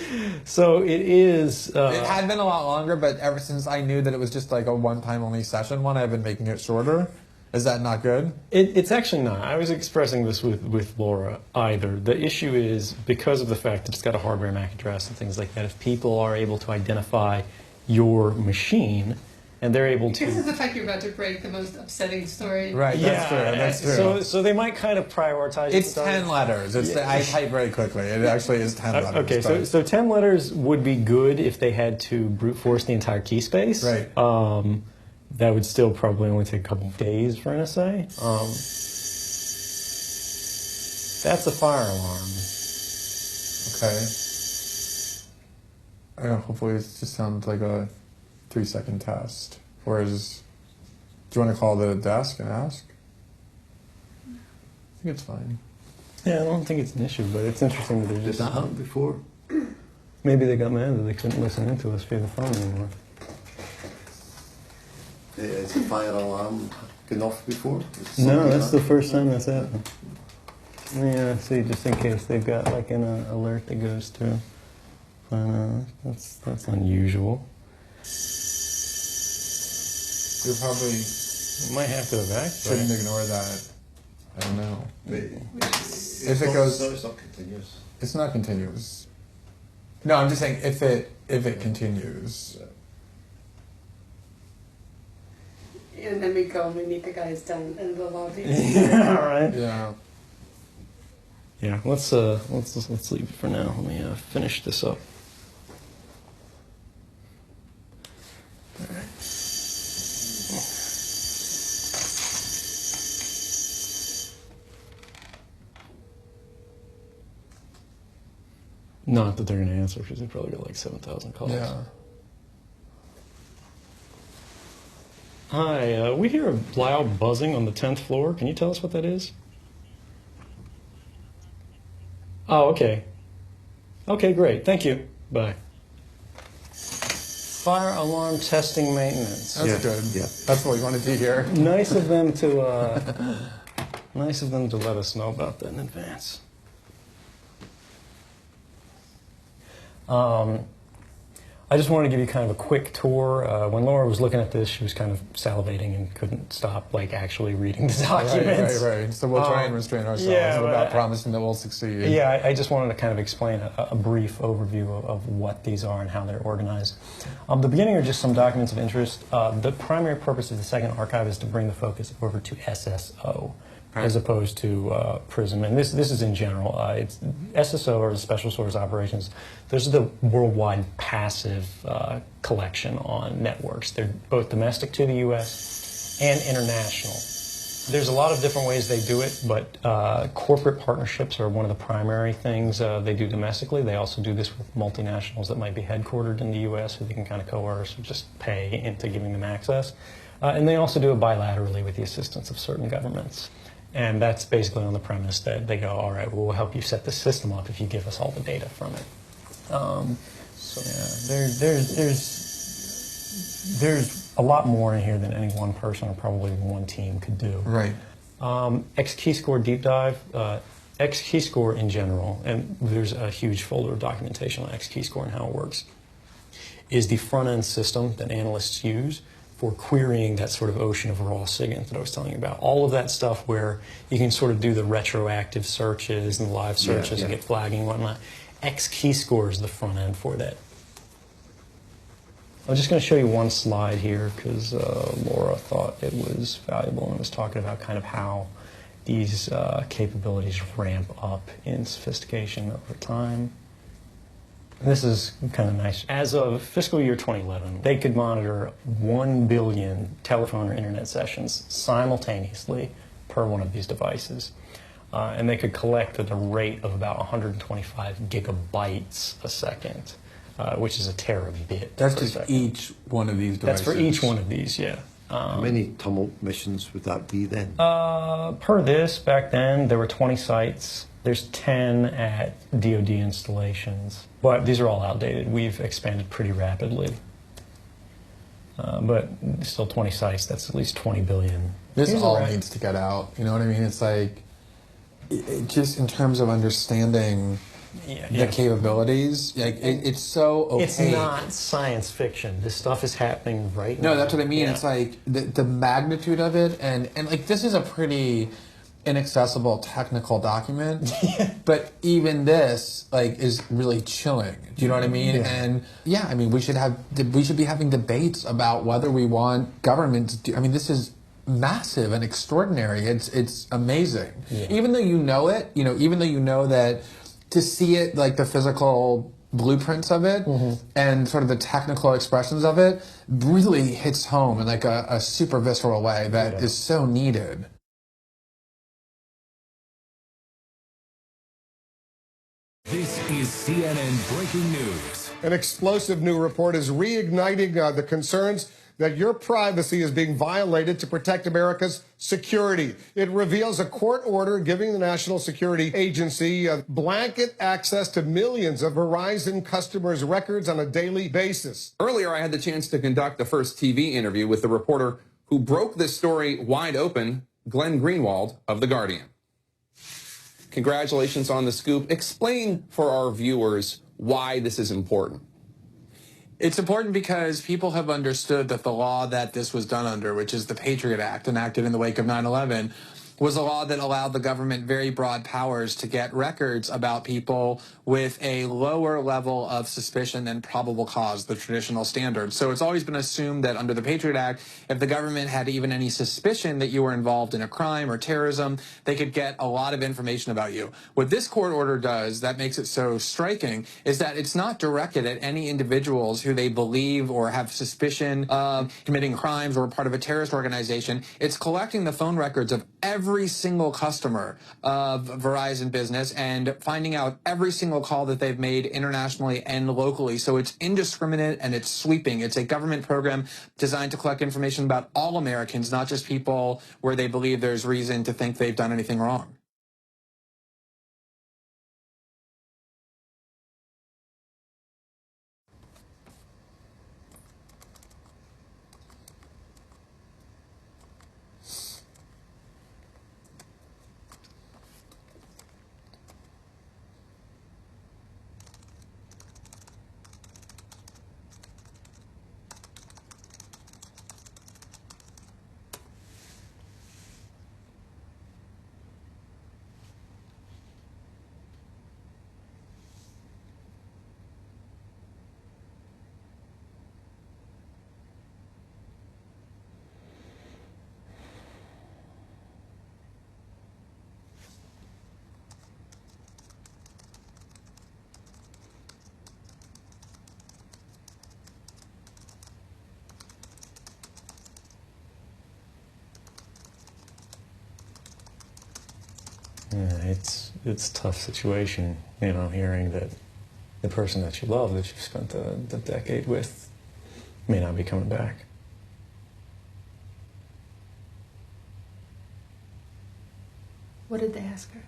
So it is. It had been a lot longer, but ever since I knew that it was just like a one-time only session one, I've been making it shorter. Is that not good? It's actually not. I was expressing this with Laura either. The issue is because of the fact that it's got a hardware MAC address and things like that, if people are able to identify your machine, and they're able to... Because of the fact you're about to break the most upsetting story. Right, that's true. So they might kind of prioritize... It's 10 letters. I type very quickly. It actually is 10 letters. Okay, so 10 letters would be good if they had to brute force the entire key space. Right. That would still probably only take a couple days for NSA. That's a fire alarm. Okay. Hopefully it just sounds like a 3-second test. Whereas, do you want to call the desk and ask? I think it's fine. Yeah, I don't think it's an issue, but it's interesting that they're just... Did that happen before? Maybe they got mad that they couldn't listen into us via the phone anymore. Is the fire alarm gone off before? No, that's the first time that's happened. Yeah, see, just in case they've got like an alert that goes through. But that's unusual. You probably might have to evacuate. Shouldn't ignore that. I don't know. If it goes, no, it's not continuous. It's not continuous. No, I'm just saying if it continues. And then we go and we meet the guys down in the lobby. Yeah, all right. Yeah. Yeah, let's leave it for now. Let me finish this up. All right. Not that they're going to answer because they probably got like 7,000 calls. Yeah. Hi, we hear a loud buzzing on the 10th floor. Can you tell us what that is? Oh, okay. Okay, great. Thank you. Bye. Fire alarm testing maintenance. That's good. Yeah. That's what we wanted to hear. Nice of them to Nice of them to let us know about that in advance. I just wanted to give you kind of a quick tour. When Laura was looking at this, she was kind of salivating and couldn't stop, like, actually reading the documents. Right. So we'll try and restrain ourselves without promising that we'll succeed. Yeah, I just wanted to kind of explain a brief overview of what these are and how they're organized. The beginning are just some documents of interest. The primary purpose of the second archive is to bring the focus over to SSO. As opposed to PRISM, and this is in general. It's SSO, or the Special Source Operations. Those are the worldwide passive collection on networks. They're both domestic to the U.S. and international. There's a lot of different ways they do it, but corporate partnerships are one of the primary things they do domestically. They also do this with multinationals that might be headquartered in the U.S. who they can kind of coerce or just pay into giving them access. And they also do it bilaterally with the assistance of certain governments. And that's basically on the premise that they go, all right, well, we'll help you set the system up if you give us all the data from it. So yeah, there's a lot more in here than any one person or probably one team could do. Right. X-Keyscore deep dive. X-Keyscore in general, and there's a huge folder of documentation on X-Keyscore and how it works, is the front-end system that analysts use for querying that sort of ocean of raw SIGINT that I was telling you about. All of that stuff where you can sort of do the retroactive searches and the live searches and get flagging and whatnot. X-Keyscore is the front end for that. I'm just going to show you one slide here because Laura thought it was valuable and was talking about kind of how these capabilities ramp up in sophistication over time. This is kind of nice. As of fiscal year 2011, they could monitor 1 billion telephone or internet sessions simultaneously per one of these devices. And they could collect at a rate of about 125 gigabytes a second, which is a terabit. That's just each one of these devices? That's for each one of these, yeah. How many tumult missions would that be then? Per this, back then, there were 20 sites. There's 10 at DoD installations, but these are all outdated. We've expanded pretty rapidly. But still 20 sites, that's at least 20 billion. This all needs to get out, you know what I mean? It's like, just in terms of understanding the capabilities, like it's so opaque. It's not science fiction. This stuff is happening right now. No, that's what I mean. Yeah. It's like the magnitude of it, and like this is a pretty inaccessible technical document, but even this like is really chilling. Do you know what I mean? Yeah. And yeah, I mean we should be having debates about whether we want government to do. I mean this is massive and extraordinary. It's amazing. Yeah. Even though you know it, even though you know that to see it like the physical blueprints of it and sort of the technical expressions of it really hits home in like a super visceral way that is so needed. This is CNN Breaking News. An explosive new report is reigniting the concerns that your privacy is being violated to protect America's security. It reveals a court order giving the National Security Agency blanket access to millions of Verizon customers' records on a daily basis. Earlier, I had the chance to conduct the first TV interview with the reporter who broke this story wide open, Glenn Greenwald of The Guardian. Congratulations on the scoop. Explain for our viewers why this is important. It's important because people have understood that the law that this was done under, which is the Patriot Act, enacted in the wake of 9/11, was a law that allowed the government very broad powers to get records about people with a lower level of suspicion than probable cause, the traditional standard. So it's always been assumed that under the Patriot Act, if the government had even any suspicion that you were involved in a crime or terrorism, they could get a lot of information about you. What this court order does that makes it so striking is that it's not directed at any individuals who they believe or have suspicion of committing crimes or part of a terrorist organization. It's collecting the phone records of every single customer of Verizon Business and finding out every single call that they've made internationally and locally. So it's indiscriminate and it's sweeping. It's a government program designed to collect information about all Americans, not just people where they believe there's reason to think they've done anything wrong. Yeah, it's a tough situation, you know, hearing that the person that you love, that you've spent the decade with, may not be coming back. What did they ask her?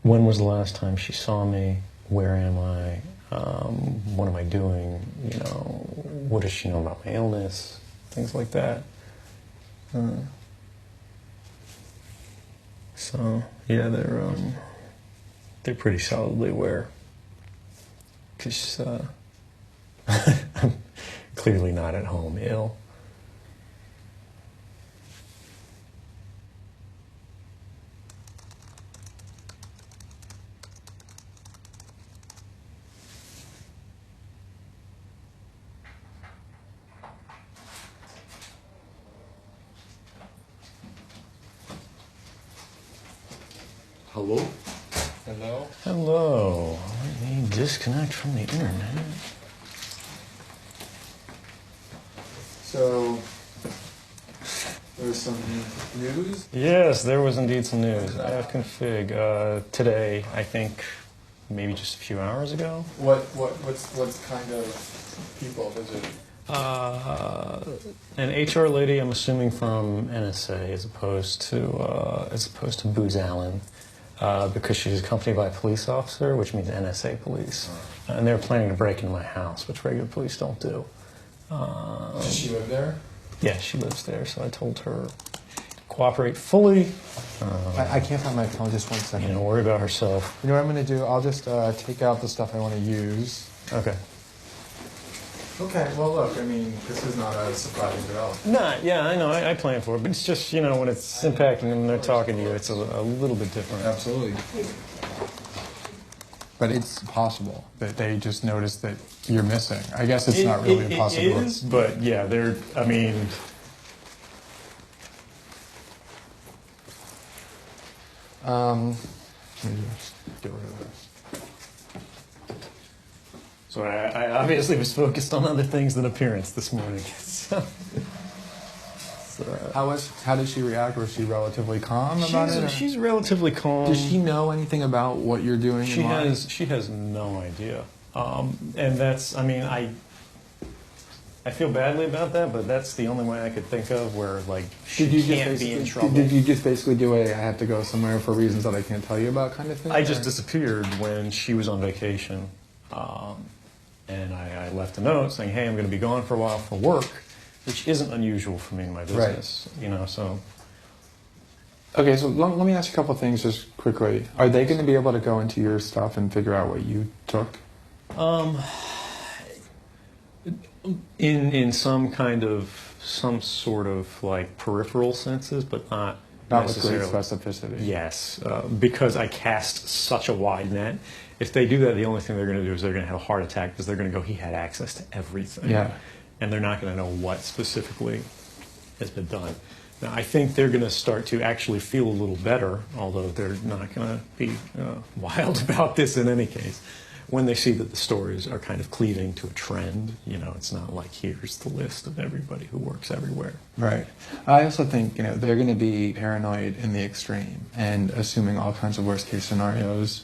When was the last time she saw me? Where am I? What am I doing? You know, what does she know about my illness? Things like that. So yeah, they're pretty solidly aware. Because I'm clearly not at home ill. Hello? Hello? Hello. Let me disconnect from the internet. So, there's some news? Yes, there was indeed some news. I have config today, I think maybe just a few hours ago. What's kind of people visit? An HR lady, I'm assuming from NSA, as opposed to Booz Allen, because she's accompanied by a police officer, which means NSA police, and they're planning to break into my house, which regular police don't do. Does she live there? Yeah, she lives there, so I told her to cooperate fully. I can't find my phone. Just 1 second. Don't worry about herself. You know what I'm going to do? I'll just take out the stuff I want to use. Okay. Okay, well, look, I mean, this is not a surprising development. Nah, yeah, I know, I plan for it, but it's just, you know, when it's impacting them and they're talking to you, it's a little bit different. Absolutely. But it's possible that they just noticed that you're missing. I guess it's not really a possibility. It is, but yeah, they're, I mean... Let me just get rid of this. So I obviously was focused on other things than appearance this morning. How did she react? Was she relatively calm about it? She's relatively calm. Does she know anything about what you're doing? She has no idea, and that's. I mean, I feel badly about that, but that's the only way I could think of where like she can't be in trouble. Did you just basically do I have to go somewhere for reasons that I can't tell you about kind of thing? I just disappeared when she was on vacation, and I left a note saying, "Hey, I'm going to be gone for a while for work." Which isn't unusual for me in my business, right. You know, so. Okay, so let me ask you a couple of things just quickly. Are they going to be able to go into your stuff and figure out what you took? In some sort of like peripheral senses, but not necessarily. With great specificity. Yes, because I cast such a wide net. If they do that, the only thing they're going to do is they're going to have a heart attack because they're going to go, he had access to everything. Yeah. And they're not going to know what specifically has been done. Now, I think they're going to start to actually feel a little better, although they're not going to be wild about this in any case, when they see that the stories are kind of cleaving to a trend. You know, it's not like here's the list of everybody who works everywhere. Right. I also think, you know, they're going to be paranoid in the extreme and assuming all kinds of worst case scenarios,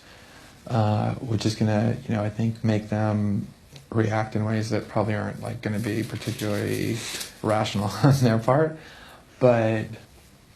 which is going to, you know, I think make them react in ways that probably aren't like going to be particularly rational on their part, but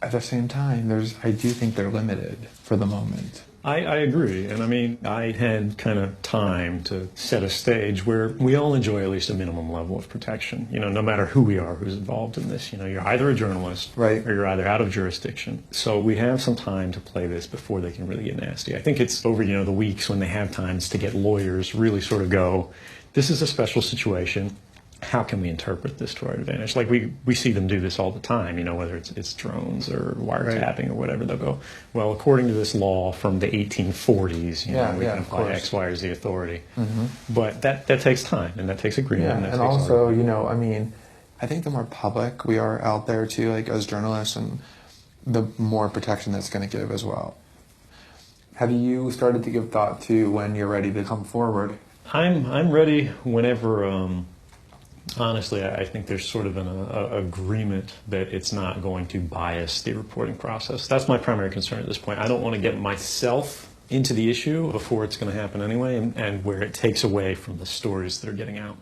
at the same time, I do think they're limited for the moment. I agree, and I mean, I had kind of time to set a stage where we all enjoy at least a minimum level of protection. You know, no matter who we are, who's involved in this. You know, you're either a journalist, right, or you're either out of jurisdiction. So we have some time to play this before they can really get nasty. I think it's over, you know, the weeks when they have times to get lawyers really sort of go, this is a special situation. How can we interpret this to our advantage? Like we see them do this all the time, you know, whether it's drones or wiretapping or whatever. They'll go, well, according to this law from the 1840s, you know, we can apply X, Y, or Z authority. Mm-hmm. But that takes time, and that takes agreement. Yeah, and also, you know, I mean, I think the more public we are out there too, like as journalists, and the more protection that's going to give as well. Have you started to give thought to when you're ready to come forward? I'm ready whenever Honestly, I think there's sort of an agreement that it's not going to bias the reporting process. That's my primary concern at this point. I don't want to get myself into the issue before it's going to happen anyway, and where it takes away from the stories that are getting out.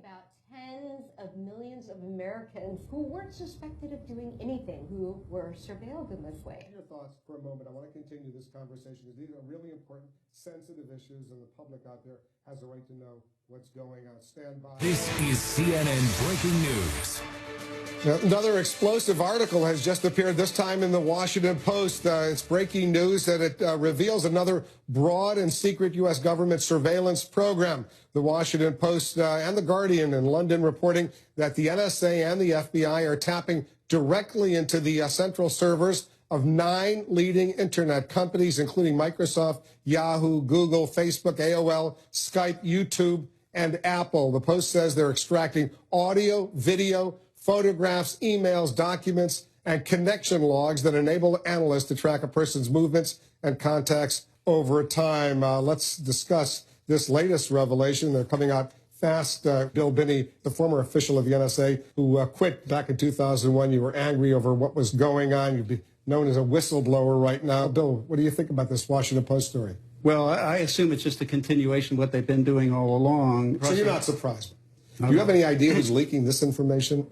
About tens of millions of Americans who weren't suspected of doing anything, who were surveilled in this way. Your thoughts for a moment. I want to continue this conversation because these are really important, sensitive issues, and the public out there has a right to know what's going on. Stand by. This is CNN Breaking News. Now, another explosive article has just appeared, this time in the Washington Post. It's breaking news that it reveals another broad and secret U.S. government surveillance program. The Washington Post and The Guardian in London reporting that the NSA and the FBI are tapping directly into the central servers of 9 leading internet companies, including Microsoft, Yahoo, Google, Facebook, AOL, Skype, YouTube, and Apple. The Post says they're extracting audio, video, photographs, emails, documents, and connection logs that enable analysts to track a person's movements and contacts over time. Let's discuss this latest revelation. They're coming out fast. Bill Binney, the former official of the NSA who quit back in 2001. You were angry over what was going on. You'd be known as a whistleblower right now. Bill, what do you think about this Washington Post story? Well, I assume it's just a continuation of what they've been doing all along. So you're not surprised? Do you have any idea who's leaking this information?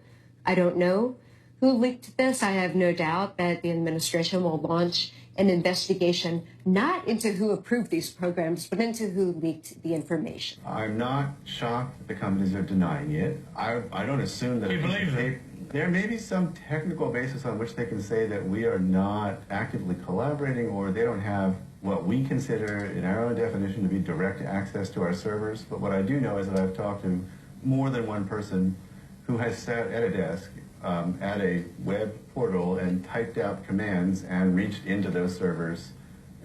I don't know who leaked this. I have no doubt that the administration will launch an investigation not into who approved these programs, but into who leaked the information. I'm not shocked that the companies are denying it. I don't assume that... Do you believe them? There may be some technical basis on which they can say that we are not actively collaborating, or they don't have what we consider in our own definition to be direct access to our servers. But what I do know is that I've talked to more than one person who has sat at a desk at a web portal and typed out commands and reached into those servers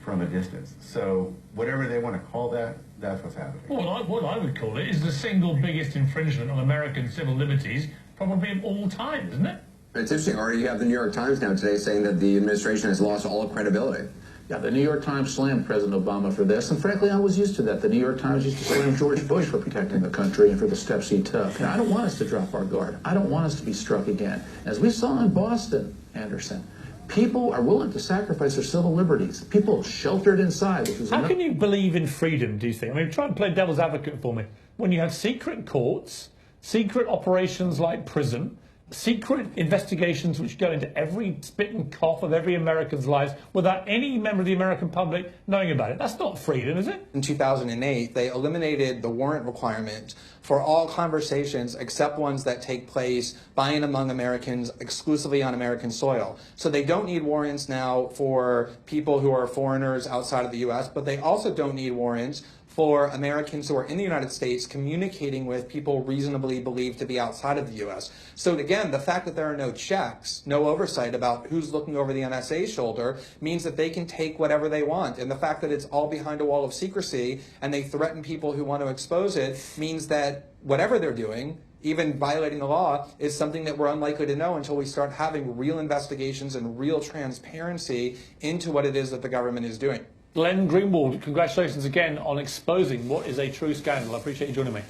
from a distance. So whatever they want to call that, that's what's happening. Well, what I would call it is the single biggest infringement on American civil liberties probably of all time, isn't it? It's interesting, Ari, you have the New York Times now today saying that the administration has lost all credibility. Yeah, the New York Times slammed President Obama for this, and frankly, I was used to that. The New York Times used to slam George Bush for protecting the country and for the steps he took. And I don't want us to drop our guard. I don't want us to be struck again. As we saw in Boston, Anderson, people are willing to sacrifice their civil liberties. People sheltered inside. Which was How can you believe in freedom, do you think? I mean, try and play devil's advocate for me. When you have secret courts, secret operations like PRISM, secret investigations which go into every spit and cough of every American's lives without any member of the American public knowing about it. That's not freedom, is it? In 2008, they eliminated the warrant requirement for all conversations except ones that take place by and among Americans exclusively on American soil. So they don't need warrants now for people who are foreigners outside of the U.S., but they also don't need warrants for Americans who are in the United States communicating with people reasonably believed to be outside of the U.S. So again, the fact that there are no checks, no oversight about who's looking over the NSA's shoulder means that they can take whatever they want. And the fact that it's all behind a wall of secrecy and they threaten people who want to expose it means that whatever they're doing, even violating the law, is something that we're unlikely to know until we start having real investigations and real transparency into what it is that the government is doing. Glenn Greenwald, congratulations again on exposing what is a true scandal. I appreciate you joining me.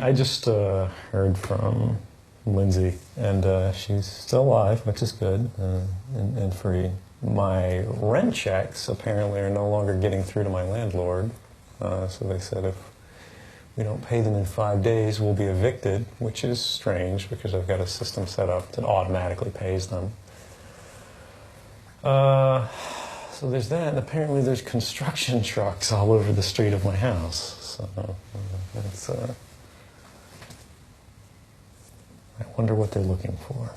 I just heard from Lindsay, and she's still alive, which is good, and free. My rent checks apparently are no longer getting through to my landlord, so they said if we don't pay them in 5 days, we'll be evicted, which is strange because I've got a system set up that automatically pays them. So there's that, and apparently there's construction trucks all over the street of my house. So it's, I wonder what they're looking for.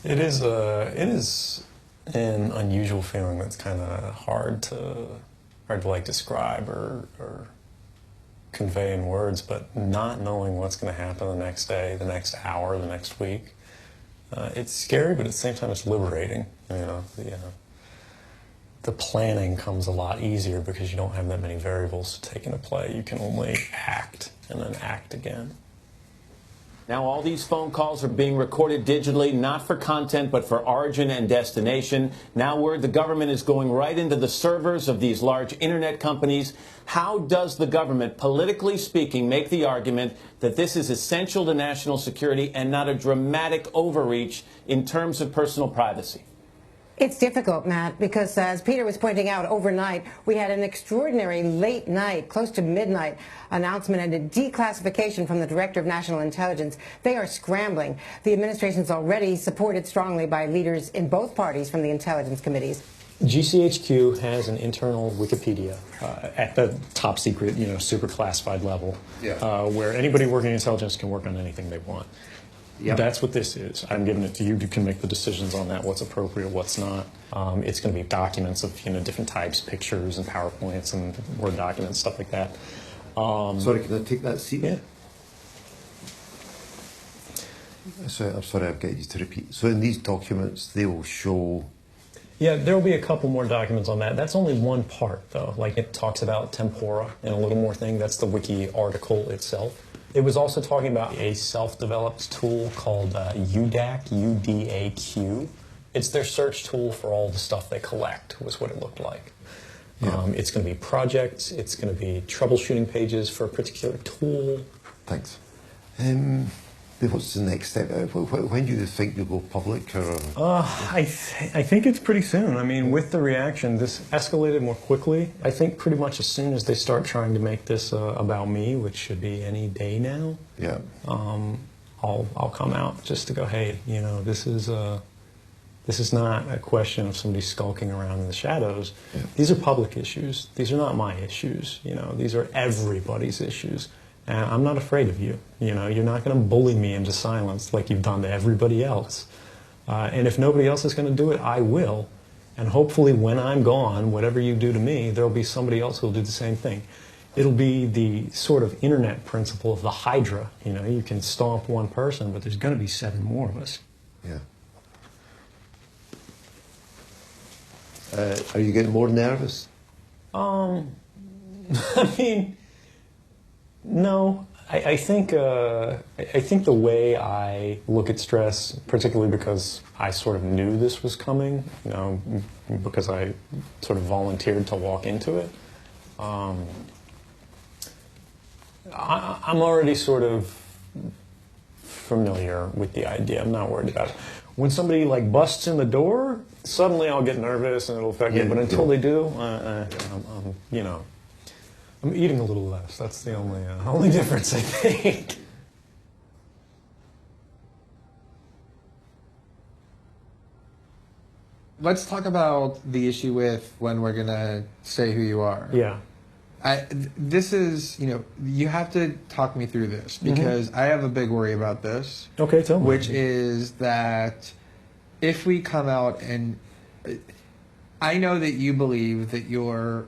It is an unusual feeling that's kind of hard to like describe or convey in words, but not knowing what's going to happen the next day, the next hour, the next week. It's scary, but at the same time it's liberating. You know, the planning comes a lot easier because you don't have that many variables to take into play. You can only act and then act again. Now all these phone calls are being recorded digitally, not for content, but for origin and destination. Now word the government is going right into the servers of these large internet companies. How does the government, politically speaking, make the argument that this is essential to national security and not a dramatic overreach in terms of personal privacy? It's difficult, Matt, because as Peter was pointing out, overnight we had an extraordinary late night, close to midnight, announcement and a declassification from the Director of National Intelligence. They are scrambling. The administration's already supported strongly by leaders in both parties from the intelligence committees. GCHQ has an internal Wikipedia at the top secret, super classified level, where anybody working in intelligence can work on anything they want. Yep. That's what this is. I'm giving it to you. You can make the decisions on that, what's appropriate, what's not. It's going to be documents of different types, pictures and PowerPoints and Word documents, stuff like that. Sorry, can I take that seat? Yeah. So, I'm sorry, I've got you to repeat. So in these documents, they will show... Yeah, there will be a couple more documents on that. That's only one part, though. Like, it talks about tempora and a little more thing. That's the wiki article itself. It was also talking about a self-developed tool called UDAQ, U-D-A-Q. It's their search tool for all the stuff they collect, was what it looked like. Yeah. It's going to be projects. It's going to be troubleshooting pages for a particular tool. Thanks. What's the next step? When do you think you'll go public? Or? I think it's pretty soon. I mean, with the reaction, this escalated more quickly. I think pretty much as soon as they start trying to make this about me, which should be any day now, yeah, I'll come out just to go, hey, this is not a question of somebody skulking around in the shadows. Yeah. These are public issues. These are not my issues. These are everybody's issues. And I'm not afraid of you. You're not going to bully me into silence like you've done to everybody else. And if nobody else is going to do it, I will. And hopefully when I'm gone, whatever you do to me, there'll be somebody else who'll do the same thing. It'll be the sort of internet principle of the Hydra. You can stomp one person, but there's going to be 7 more of us. Yeah. Are you getting more nervous? I mean... No, I think the way I look at stress, particularly because I sort of knew this was coming, because I sort of volunteered to walk into it. I'm already sort of familiar with the idea. I'm not worried about it. When somebody busts in the door, suddenly I'll get nervous and it'll affect me. But until they do, I'm eating a little less. That's the only difference, I think. Let's talk about the issue with when we're going to say who you are. Yeah. This is, you have to talk me through this because I have a big worry about this. Okay, tell me. Which is that if we come out and I know that you believe that your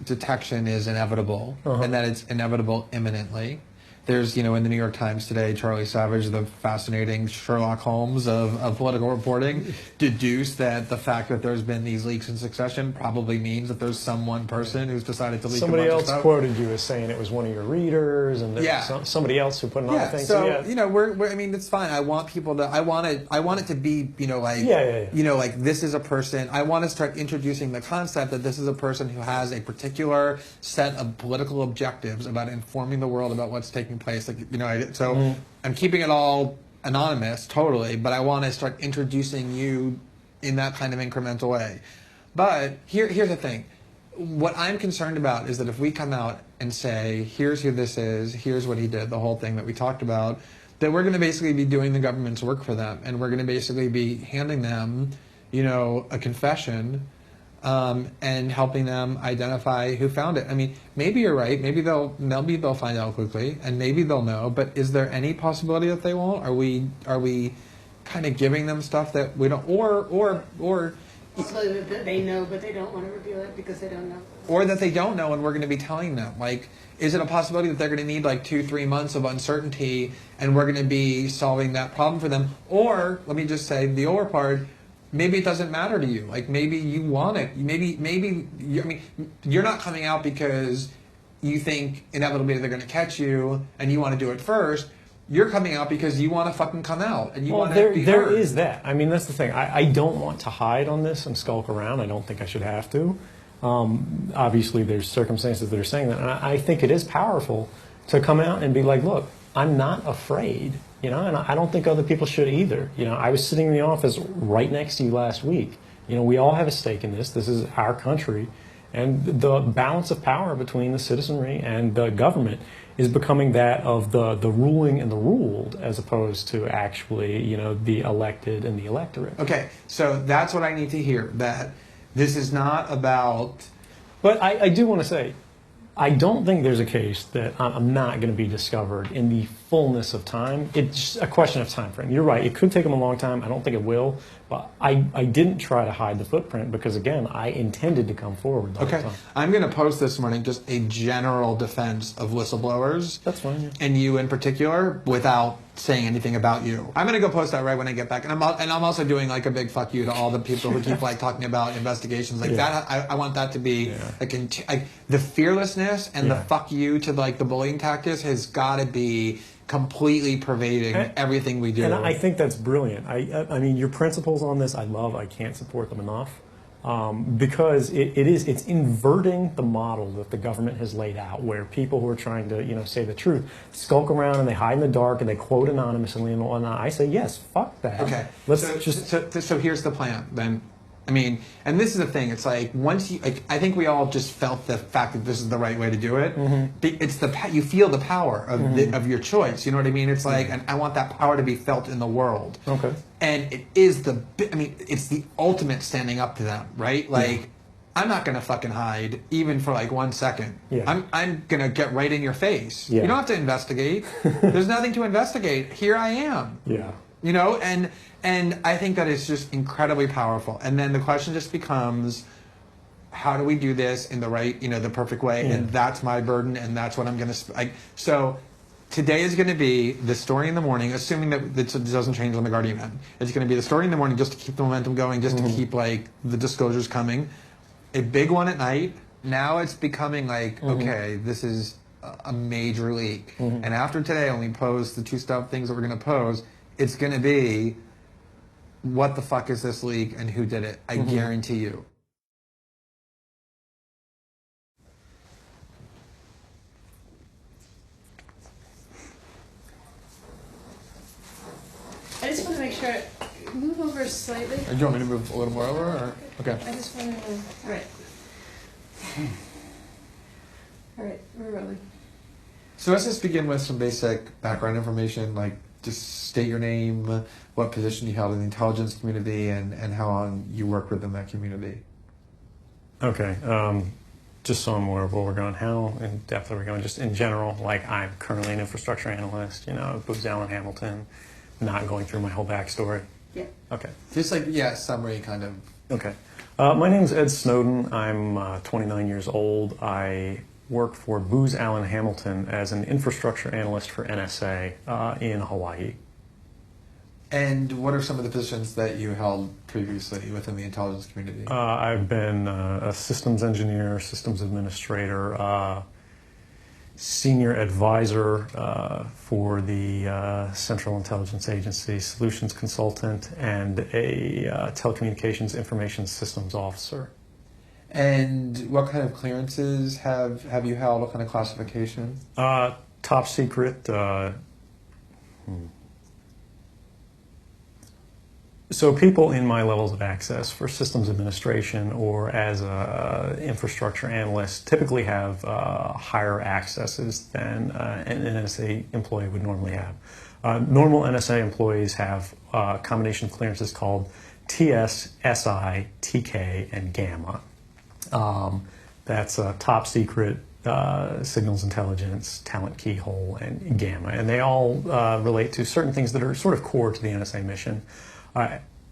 detection is inevitable and that it's inevitable imminently. There's, in the New York Times today, Charlie Savage, the fascinating Sherlock Holmes of political reporting, deduced that the fact that there's been these leaks in succession probably means that there's some one person who's decided to leak somebody a bunch else of stuff. Quoted you as saying it was one of your readers, and somebody else who put another thing. So we're I mean, it's fine. I want people to. I want it to be, like this is a person. I want to start introducing the concept that this is a person who has a particular set of political objectives about informing the world about what's taking place. I'm keeping it all anonymous, totally, but I want to start introducing you in that kind of incremental way. But here's the thing. What I'm concerned about is that if we come out and say, here's who this is, here's what he did, the whole thing that we talked about, that we're going to basically be doing the government's work for them, and we're going to basically be handing them, a confession, and helping them identify who found it. I mean, maybe you're right. Maybe they'll find out quickly, and maybe they'll know. But is there any possibility that they won't? Are we kind of giving them stuff that we don't, or So that they know, but they don't want to reveal it because they don't know. Or that they don't know, and we're going to be telling them. Like, is it a possibility that they're going to need like 2-3 months of uncertainty, and we're going to be solving that problem for them? Or let me just say the or part. Maybe it doesn't matter to you. Like, maybe you want it. Maybe you're not coming out because you think inevitably they're going to catch you and you want to do it first. You're coming out because you want to fucking come out and you want to be there heard. is that. I mean, that's the thing. I don't want to hide on this and skulk around. I don't think I should have to. Obviously, there's circumstances that are saying that. And I think it is powerful to come out and be like, look, I'm not afraid. And I don't think other people should either. I was sitting in the office right next to you last week. We all have a stake in this. This is our country. And the balance of power between the citizenry and the government is becoming that of the ruling and the ruled, as opposed to actually, the elected and the electorate. Okay, so that's what I need to hear, that this is not about... But I do want to say, I don't think there's a case that I'm not going to be discovered in the fullness of time. It's just a question of time frame. You're right. It could take them a long time. I don't think it will. But I didn't try to hide the footprint because, again, I intended to come forward the whole time. I'm going to post this morning just a general defense of whistleblowers. That's fine. Yeah. And you in particular, without saying anything about you. I'm going to go post that right when I get back. And I'm also doing like a big fuck you to all the people who keep like talking about investigations. Like that, I want that to be the fearlessness and the fuck you to like the bullying tactics has got to be completely pervading everything we do. And I think that's brilliant. I mean, your principles on this, I love. I can't support them enough. Because it's inverting the model that the government has laid out, where people who are trying to say the truth skulk around and they hide in the dark and they quote anonymously and whatnot. I say yes, fuck that. Okay, so here's the plan then. I mean, and this is the thing. It's like once you, I think we all just felt the fact that this is the right way to do it. It's you feel the power of your choice. You know what I mean? It's like, and I want that power to be felt in the world. Okay. And it is it's the ultimate standing up to them, right? Like, I'm not gonna fucking hide even for like 1 second. Yeah. I'm gonna get right in your face. Yeah. You don't have to investigate. There's nothing to investigate. Here I am. Yeah. And I think that is just incredibly powerful. And then the question just becomes, how do we do this in the right, the perfect way? Yeah. And that's my burden, and that's what I'm going to... So today is going to be the story in the morning, assuming that this doesn't change on the Guardian end. It's going to be the story in the morning just to keep the momentum going, just to keep, like, the disclosures coming. A big one at night. Now it's becoming like, okay, this is a major leak. And after today, when we pose the two things that we're going to pose, it's going to be... what the fuck is this leak and who did it? I guarantee you. I just want to make sure, move over slightly. Do you want me to move a little more over? Or? Okay. I just want to, all right. All right, we're rolling. So let's just begin with some basic background information, like just state your name, what position you held in the intelligence community, and how long you worked within that community. Okay. Just so I'm aware of where we're going, how in depth are we going? Just in general, like I'm currently an infrastructure analyst, you know, Booz Allen Hamilton, not going through my whole backstory. Yeah. Okay. Just like, yeah, summary kind of. Okay. My name's Ed Snowden. I'm 29 years old. I work for Booz Allen Hamilton as an infrastructure analyst for NSA in Hawaii. And what are some of the positions that you held previously within the intelligence community? I've been a systems engineer, systems administrator, senior advisor for the Central Intelligence Agency, solutions consultant, and a telecommunications information systems officer. And what kind of clearances have you held? What kind of classification? Top secret. So people in my levels of access for systems administration or as an infrastructure analyst typically have higher accesses than an NSA employee would normally have. Normal NSA employees have a combination of clearances called TS, SI, TK, and Gamma. That's top secret, signals intelligence, talent keyhole, and Gamma. And they all relate to certain things that are sort of core to the NSA mission.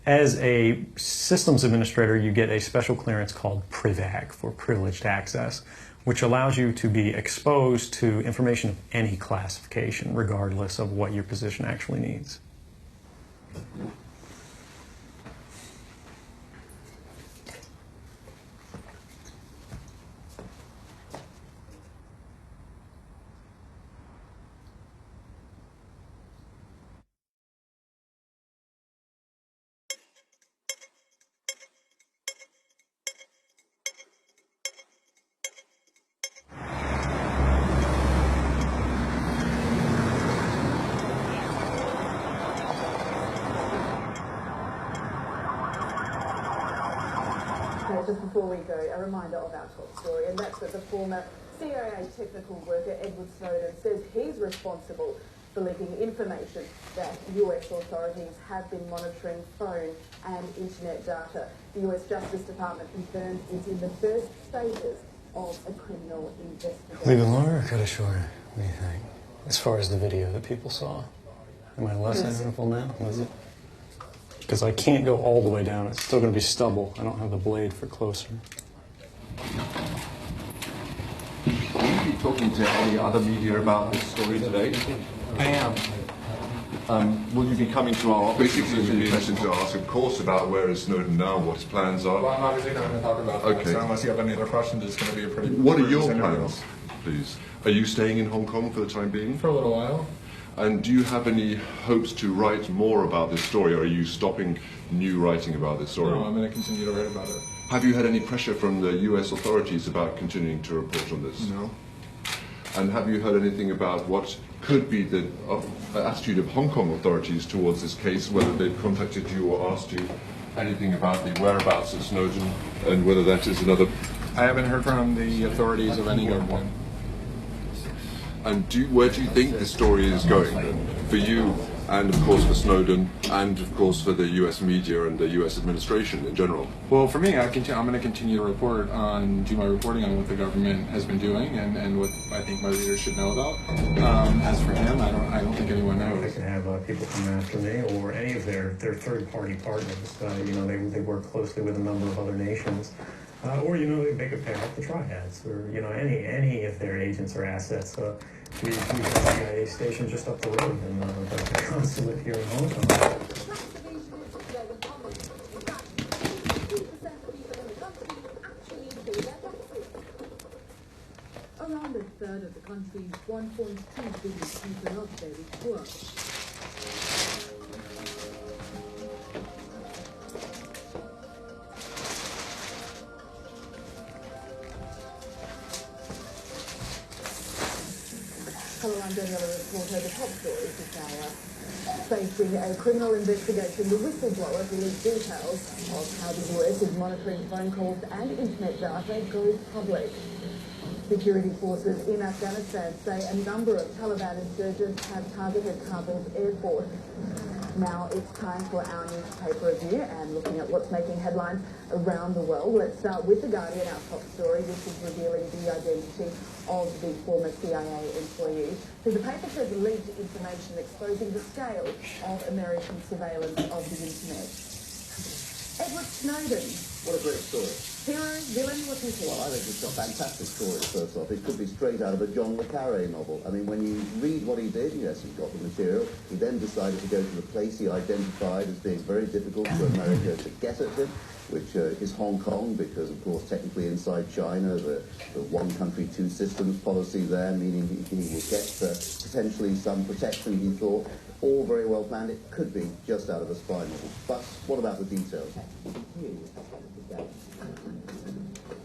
As a systems administrator, you get a special clearance called PRIVAC, for privileged access, which allows you to be exposed to information of any classification, regardless of what your position actually needs. Just before we go, a reminder of our top story, and that's that the former CIA technical worker Edward Snowden says he's responsible for leaking information that US authorities have been monitoring phone and internet data. The US Justice Department confirmed it's in the first stages of a criminal investigation. Leave it longer or cut it shorter? What do you think? As far as the video that people saw. Am I less identifiable now? Was it? Because I can't go all the way down. It's still going to be stubble. I don't have the blade for closer. Will you be talking to any other media about this story today? I am. Will you be coming to our office? Basically, we'd be interested to ask, of course, about where is Snowden now, what his plans are. Well, I'm obviously not going to talk about that, Okay. so unless you have any other questions, it's going to be a pretty... What are your plans, please? Are you staying in Hong Kong for the time being? For a little while. And do you have any hopes to write more about this story, or are you stopping new writing about this story? No, I'm going to continue to write about it. Have you had any pressure from the US authorities about continuing to report on this? No. And have you heard anything about what could be the attitude of Hong Kong authorities towards this case, whether they've contacted you or asked you anything about the whereabouts of Snowden, and whether that is another... I haven't heard from the authorities of any government. And where do you think the story is going, then? For you, and of course for Snowden, and of course for the US media and the US administration in general? Well, for me, I'm going to continue to do my reporting on what the government has been doing and what I think my readers should know about. As for him, I don't think anyone knows. They can have people come after me or any of their third-party partners. You know, they work closely with a number of other nations. Or, you know, they could pay off the triads, or, you know, any of their agents or assets. We have a CIA station just up the road, and the consulate here in Hong Kong. Around a third of the country's 1.2 billion people are very poor. Hello, I'm Daniela reporter. The top story this hour. Facing a criminal investigation, the whistleblower released details of how the US is monitoring phone calls and internet data goes public. Security forces in Afghanistan say a number of Taliban insurgents have targeted Kabul's airport. Now it's time for our newspaper review and looking at what's making headlines around the world. Let's start with The Guardian, our top story. This is revealing the identity of the former CIA employee. So the paper says leaked information exposing the scale of American surveillance of the internet. Edward Snowden. What a great story. Hero, villain, what do you think? Well, I think it's a fantastic story, first off. It could be straight out of a John le Carre novel. I mean, when you read what he did, yes, he got the material. He then decided to go to the place he identified as being very difficult for America to get at him, which is Hong Kong, because, of course, technically inside China, the one country, two systems policy there, meaning he will get potentially some protection, he thought. All very well planned. It could be just out of a spy novel. But what about the details?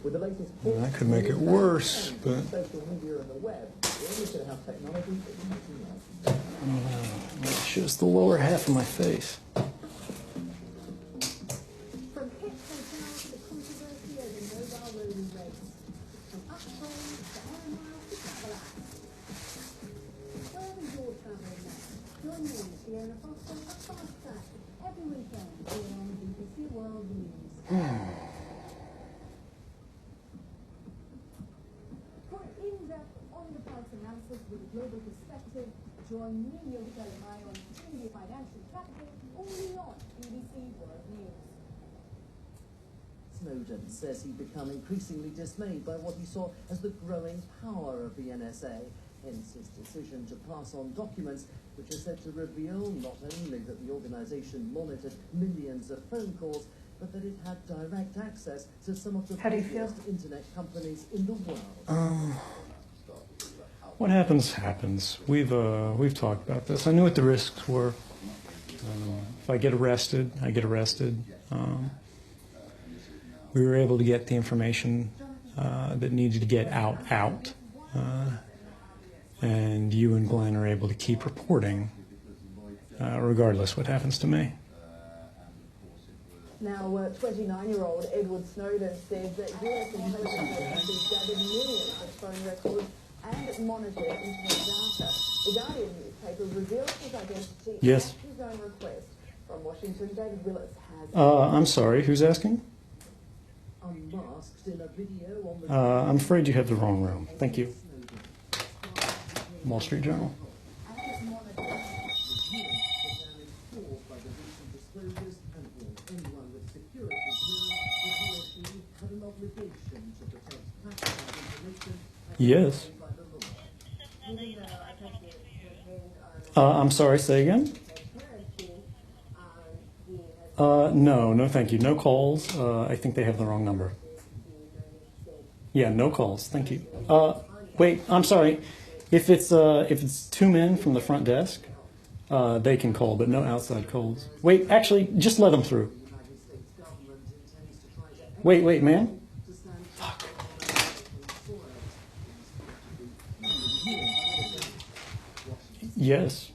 With the latest That could make it worse, but social media and the web, we're only going to have technology it's just the lower half of my face. From hit hotels to controversy over mobile roaming rates. From upgrades to air miles to travel apps. Wherever you're travelling now, join me, Fiona Foster, at Fast Track every weekend here on BBC World News. Analysis with a global perspective. Join me, Yolita Lemay, on Trinity Financial Capital, only on BBC World News. Snowden says he'd become increasingly dismayed by what he saw as the growing power of the NSA, hence his decision to pass on documents which are said to reveal not only that the organisation monitored millions of phone calls, but that it had direct access to some of the biggest internet companies in the world. What happens, happens. We've talked about this. I knew what the risks were. If I get arrested, I get arrested. We were able to get the information that needed to get out. And you and Glenn are able to keep reporting, regardless what happens to me. Now, 29-year-old Edward Snowden says that US intelligence agencies gathered millions of phone records and monitored internet data. The Guardian newspaper reveals his identity Yes. at his own request. From Washington, David Willis has... I'm sorry, who's asking? Unmasked in a video on the... I'm afraid you have the wrong room. Thank you. Wall Street Journal. Yes. I'm sorry, say again? No, thank you. No calls. I think they have the wrong number. Yeah, no calls. Thank you. Wait, I'm sorry. If it's two men from the front desk, they can call, but no outside calls. Wait, actually, just let them through. Wait, ma'am? Yes.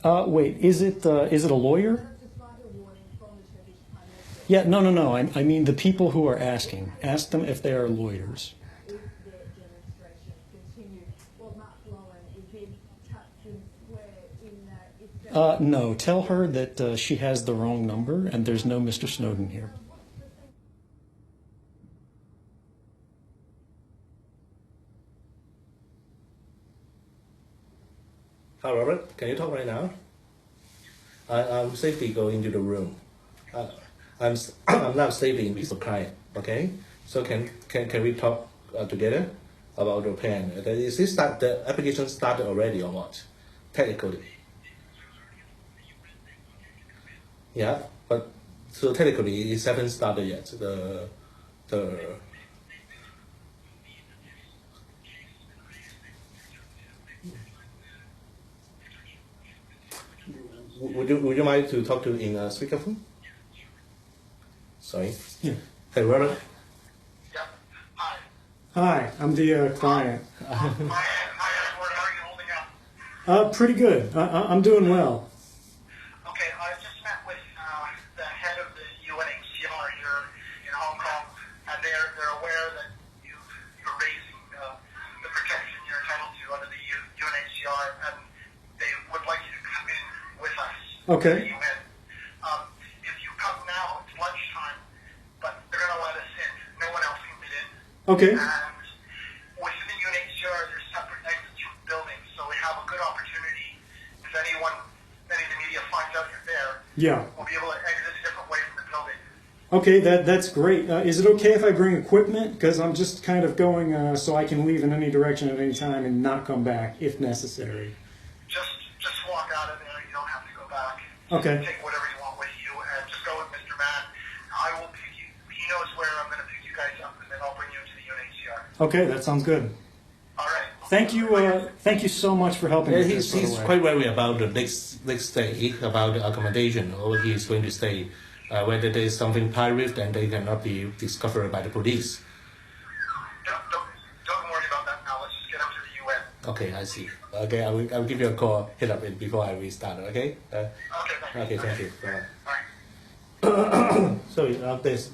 Wait, is it a lawyer? Yeah, no. I mean the people who are asking. Ask them if they are lawyers. No, tell her that she has the wrong number and there's no Mr. Snowden here. Hi, Robert. Can you talk right now? I'm safely go into the room. I'm not safely with the client. Okay. So can we talk together about the plan? Is this the application started already or what? Technically. Yeah, but so technically it hasn't started yet. The Would you mind to talk to in a speakerphone? Sorry. Yeah. Hey, Robert. Yeah. Hi. Hi, I'm the client. Hi, Edward. How are you holding up? Pretty good. I'm doing well. Okay, I just met with the head of the UNHCR Hong Kong, and they're aware that you're raising the protection you're entitled to under the UNHCR, and they would like you to come in with us. Okay. To the UN. If you come now, it's lunchtime, but they're going to let us in. No one else can get in. Okay. And within the UNHCR, there's separate exits from buildings, so we have a good opportunity. If any of the media finds out you're there, Yeah. we'll be able to exit a different way from the building. Okay, that's great. Is it okay if I bring equipment? Because I'm just kind of going so I can leave in any direction at any time and not come back if necessary. Just walk out of there. You don't have to go back. Okay. Take whatever you want with you, and just go with Mr. Mann. I will pick you. He knows where I'm going to pick you guys up, and then I'll bring you into the UNHCR. Okay, that sounds good. All right. Thank you so much for helping Yeah, with he's this, by the way. quite worried about the next day, about the accommodation, or he is going to stay. Whether there is something private and they cannot be discovered by the police. Don't worry about that now. Let's just get up to the UN. Okay, I see. Okay, I will give you a call, hit up it before I restart, okay? Okay, thank you. Sorry, there's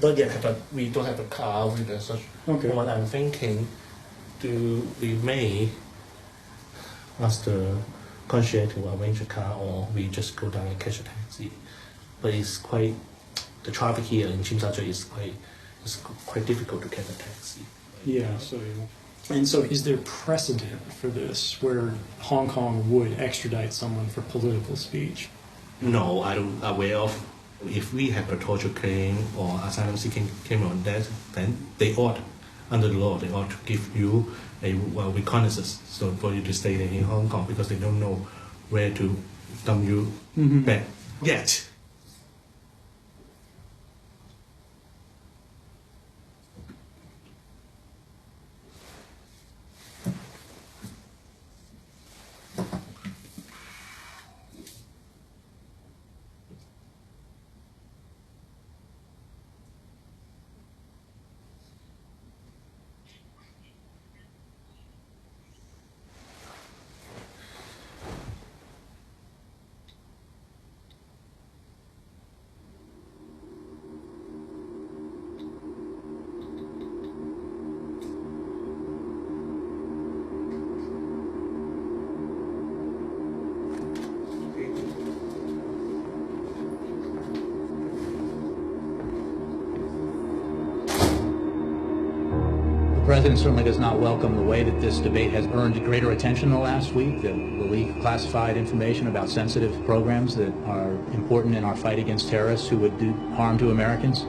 not yet, but we don't have a car with such. Okay. What I'm thinking, we may ask the concierge to arrange a car, or we just go down and catch a taxi. But it's quite, the traffic here in Tsim Sha Tsui is quite difficult to get a taxi. Yeah, so is there precedent for this where Hong Kong would extradite someone for political speech? No, I don't aware of. If we have a torture claim or asylum seeking claim on that, then they ought, under the law, they ought to give you a reconnaissance so for you to stay in Hong Kong, because they don't know where to dump you back yet. The President certainly does not welcome the way that this debate has earned greater attention in the last week. The leak of classified information about sensitive programs that are important in our fight against terrorists who would do harm to Americans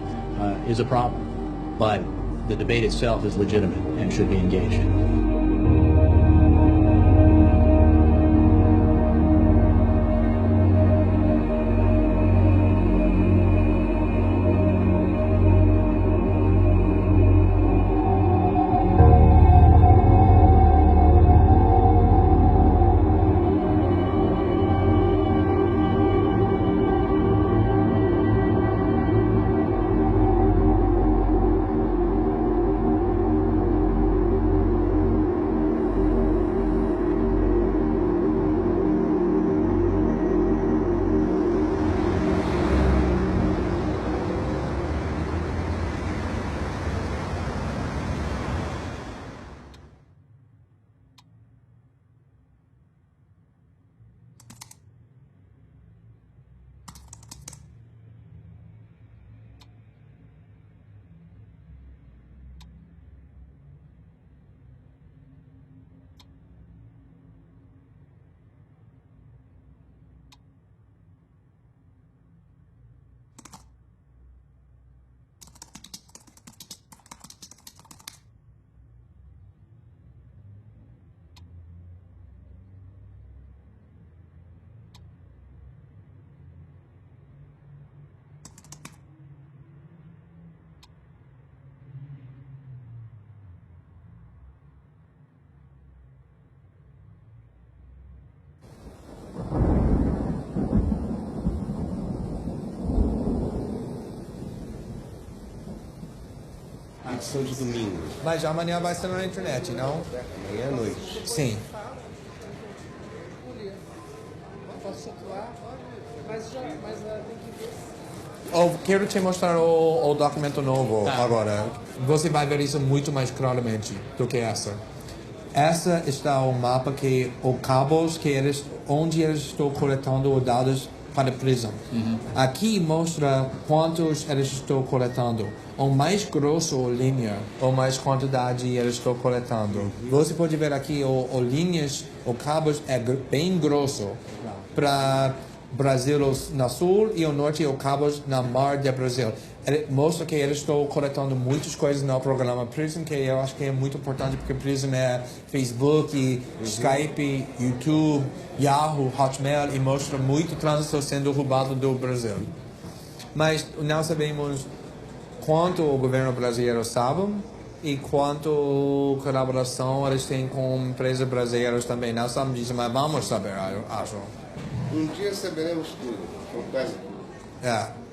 is a problem. But the debate itself is legitimate and should be engaged in. Edição de domingo. Mas já amanhã vai ser na internet, não? Amanhã à noite. Sim. Posso situar? Mas tem que ver. Eu quero te mostrar o documento novo agora. Você vai ver isso muito mais claramente do que essa. Essa está o mapa que os cabos onde eles estão coletando os dados para a prisão. Aqui mostra quantos eles estão coletando. O mais grosso, linha, ou mais quantidade eles estão coletando. Você pode ver aqui linhas, os cabos é bem grosso para Brasil no sul e o norte os cabos na mar de Brasil. Ele mostra que eles estão coletando muitas coisas no programa Prism, que eu acho que é muito importante porque Prism é Facebook, Skype, YouTube, Yahoo, Hotmail e mostra muito trânsito sendo roubado do Brasil. Mas não sabemos quanto o governo brasileiro sabe e quanto colaboração eles têm com empresas brasileiras também. Não sabemos disso, mas vamos saber, eu acho. Dia saberemos tudo. É.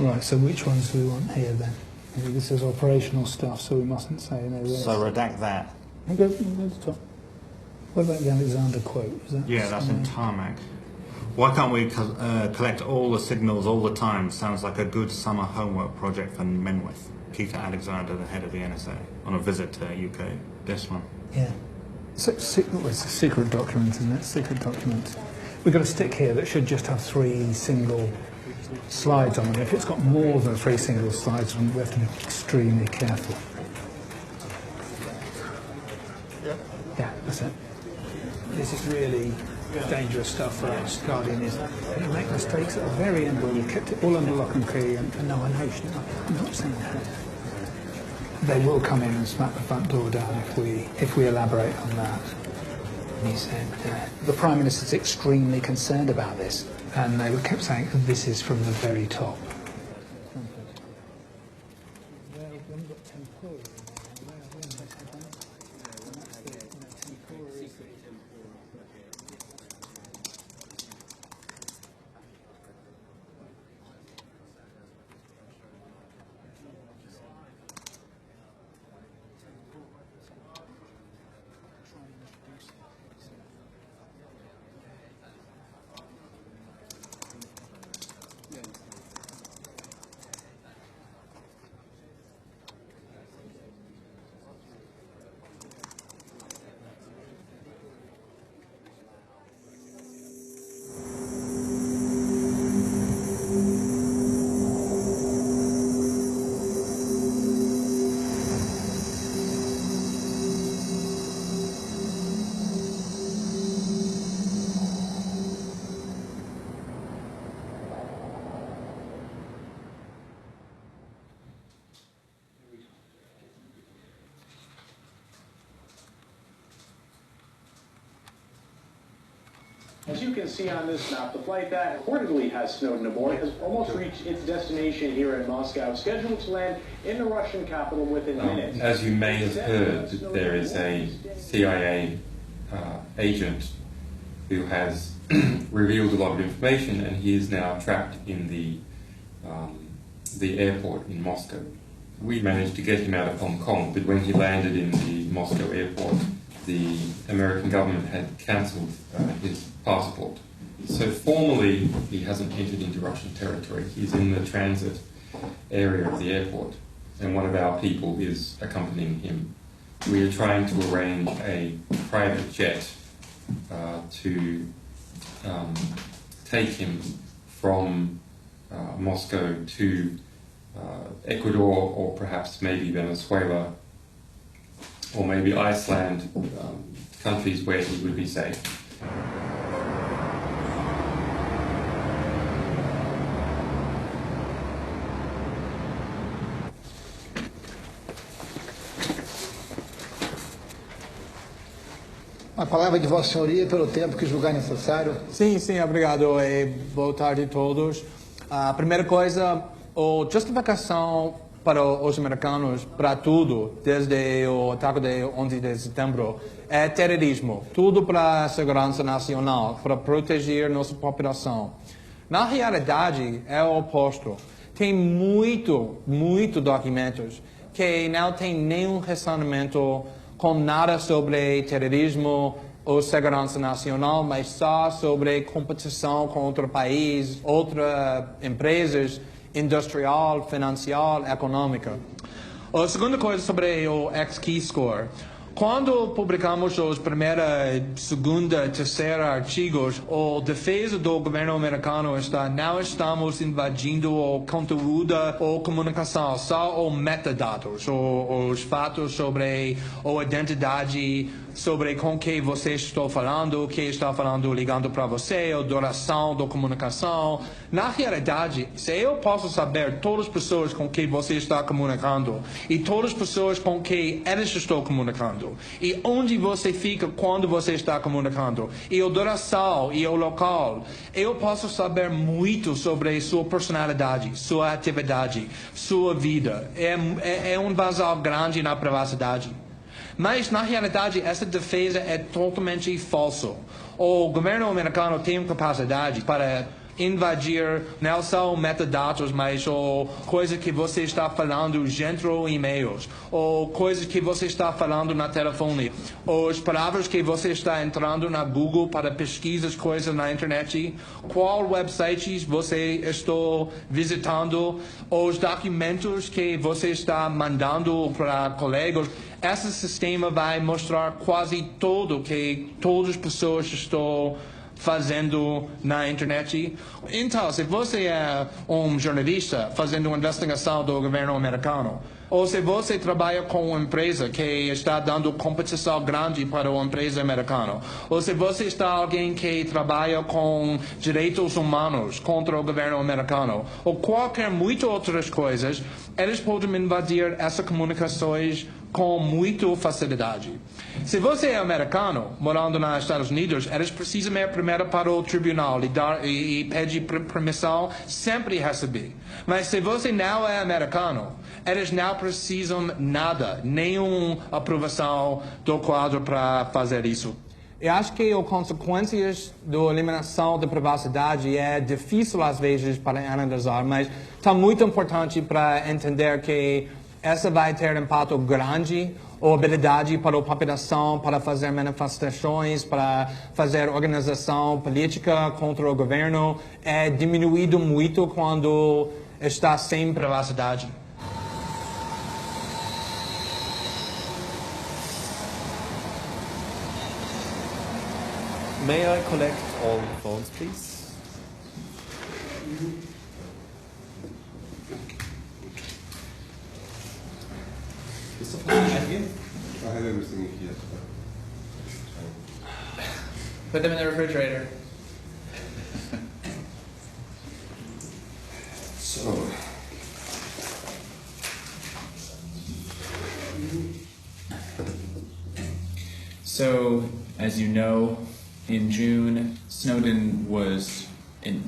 Right, so which ones do we want here then? This is operational stuff, so we mustn't say any of this. So redact that. We'll go to the top. What about the Alexander quote? Is that Yeah, that's in tarmac. Why can't we collect all the signals all the time? Sounds like a good summer homework project for Menwith. Peter Alexander, the head of the NSA, on a visit to UK. This one. Yeah. It's a secret document, isn't it? Secret document. We've got a stick here that should just have 3 single slides on them. If it's got more than 3 single slides on, we have to be extremely careful. Yeah, that's it. This is really dangerous stuff for us. Guardian is you make mistakes at the very end where we kept it all under lock and key and no, I know I'm not saying that. They will come in and smack the front door down if we elaborate on that. And he said the Prime Minister's extremely concerned about this. And they kept saying, this is from the very top. As you can see on this map, the flight that reportedly has Snowden aboard has almost reached its destination here in Moscow, scheduled to land in the Russian capital within minutes. As you may have heard, there is a CIA agent who has revealed a lot of information, and he is now trapped in the airport in Moscow. We managed to get him out of Hong Kong, but when he landed in the Moscow airport, the American government had cancelled his passport. So formally, he hasn't entered into Russian territory. He's in the transit area of the airport, and one of our people is accompanying him. We are trying to arrange a private jet to take him from Moscow to Ecuador, or perhaps maybe Venezuela, or maybe Iceland, countries where he would be safe. A palavra de Vossa Senhoria pelo tempo que julgar necessário. Sim, obrigado e boa tarde a todos. A primeira coisa, a justificação para os americanos para tudo, desde o ataque de 11 de setembro, é terrorismo. Tudo para a segurança nacional, para proteger nossa população. Na realidade, é o oposto. Tem muito documentos que não tem nenhum relacionamento com nada sobre terrorismo ou segurança nacional, mas só sobre competição com outro país, outras empresas, industrial, financeira, econômica. A segunda coisa sobre o X-Keyscore. Quando publicamos os primeira, segunda, terceira artigos, a defesa do governo americano está: não estamos invadindo o conteúdo ou comunicação, só os metadados, os fatos sobre a identidade, sobre com quem você está falando, quem está falando ligando para você, a duração da comunicação. Na realidade, se eu posso saber todas as pessoas com quem você está comunicando e todas as pessoas com quem eles estão comunicando e onde você fica quando você está comunicando e a duração e o local, eu posso saber muito sobre sua personalidade, sua atividade, sua vida. É um vazio grande na privacidade. Mas, na realidade, essa defesa é totalmente falsa. O governo americano tem capacidade para invadir não só metadados, mas coisa que você está falando dentro de e-mails, ou coisa que você está falando na telefone, ou as palavras que você está entrando na Google para pesquisar coisas na internet, qual websites você está visitando, os documentos que você está mandando para colegas. Esse sistema vai mostrar quase tudo que todas as pessoas estão fazendo na internet. Então, se você é um jornalista fazendo uma investigação do governo americano, ou se você trabalha com uma empresa que está dando competição grande para uma empresa americana, ou se você está alguém que trabalha com direitos humanos contra o governo americano, ou qualquer muitas outras coisas, eles podem invadir essas comunicações com muita facilidade. Se você é americano, morando nos Estados Unidos, eles precisam ir primeiro para o tribunal e pedir permissão, sempre receber. Mas se você não é americano, eles não precisam nada, nenhuma aprovação do quadro para fazer isso. Eu acho que as consequências da eliminação da privacidade é difícil às vezes para analisar, mas está muito importante para entender que essa vai ter impacto grande, a habilidade para a população, para fazer manifestações, para fazer organização política contra o governo, é diminuído muito quando está sem privacidade. May I collect all phones, please? Is the phone here? I have everything here. Put them in the refrigerator. So, as you know, in June, Snowden was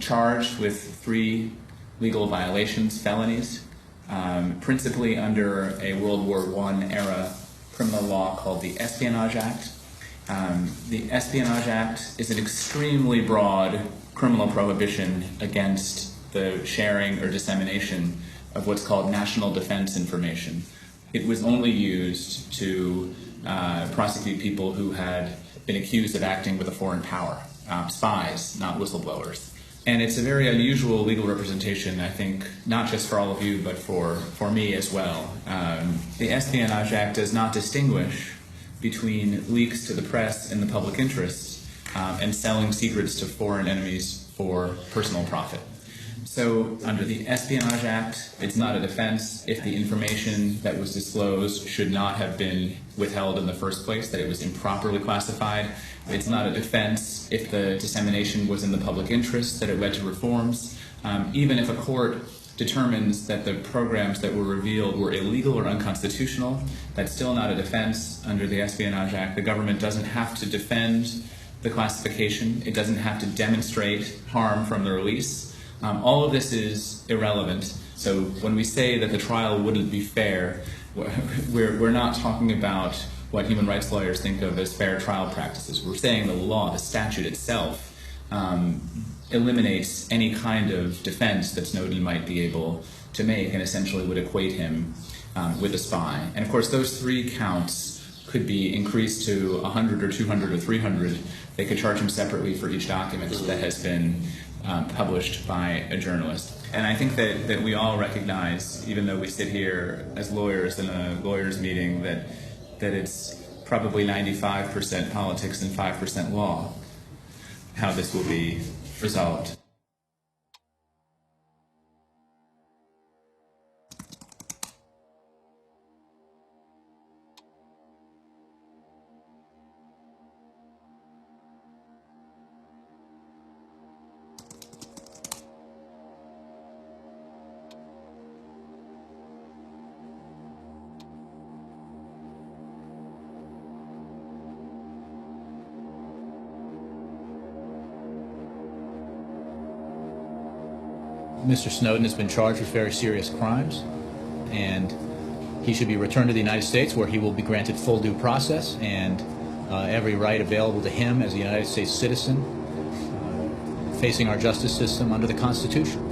charged with 3 legal violations, felonies, principally under a World War I era criminal law called the Espionage Act. The Espionage Act is an extremely broad criminal prohibition against the sharing or dissemination of what's called national defense information. It was only used to prosecute people who had been accused of acting with a foreign power, spies, not whistleblowers. And it's a very unusual legal representation, I think, not just for all of you, but for me as well. The Espionage Act does not distinguish between leaks to the press in the public interest and selling secrets to foreign enemies for personal profit. So under the Espionage Act, it's not a defense if the information that was disclosed should not have been withheld in the first place, that it was improperly classified. It's not a defense if the dissemination was in the public interest, that it led to reforms. Even if a court determines that the programs that were revealed were illegal or unconstitutional, that's still not a defense under the Espionage Act. The government doesn't have to defend the classification. It doesn't have to demonstrate harm from the release. All of this is irrelevant. So when we say that the trial wouldn't be fair, we're not talking about what human rights lawyers think of as fair trial practices. We're saying the law, the statute itself, eliminates any kind of defense that Snowden might be able to make and essentially would equate him with a spy. And of course those 3 counts could be increased to 100 or 200 or 300. They could charge him separately for each document that has been published by a journalist. And I think that we all recognize, even though we sit here as lawyers in a lawyers meeting, that it's probably 95% politics and 5% law, how this will be resolved. Mr. Snowden has been charged with very serious crimes, and he should be returned to the United States, where he will be granted full due process and every right available to him as a United States citizen, facing our justice system under the Constitution.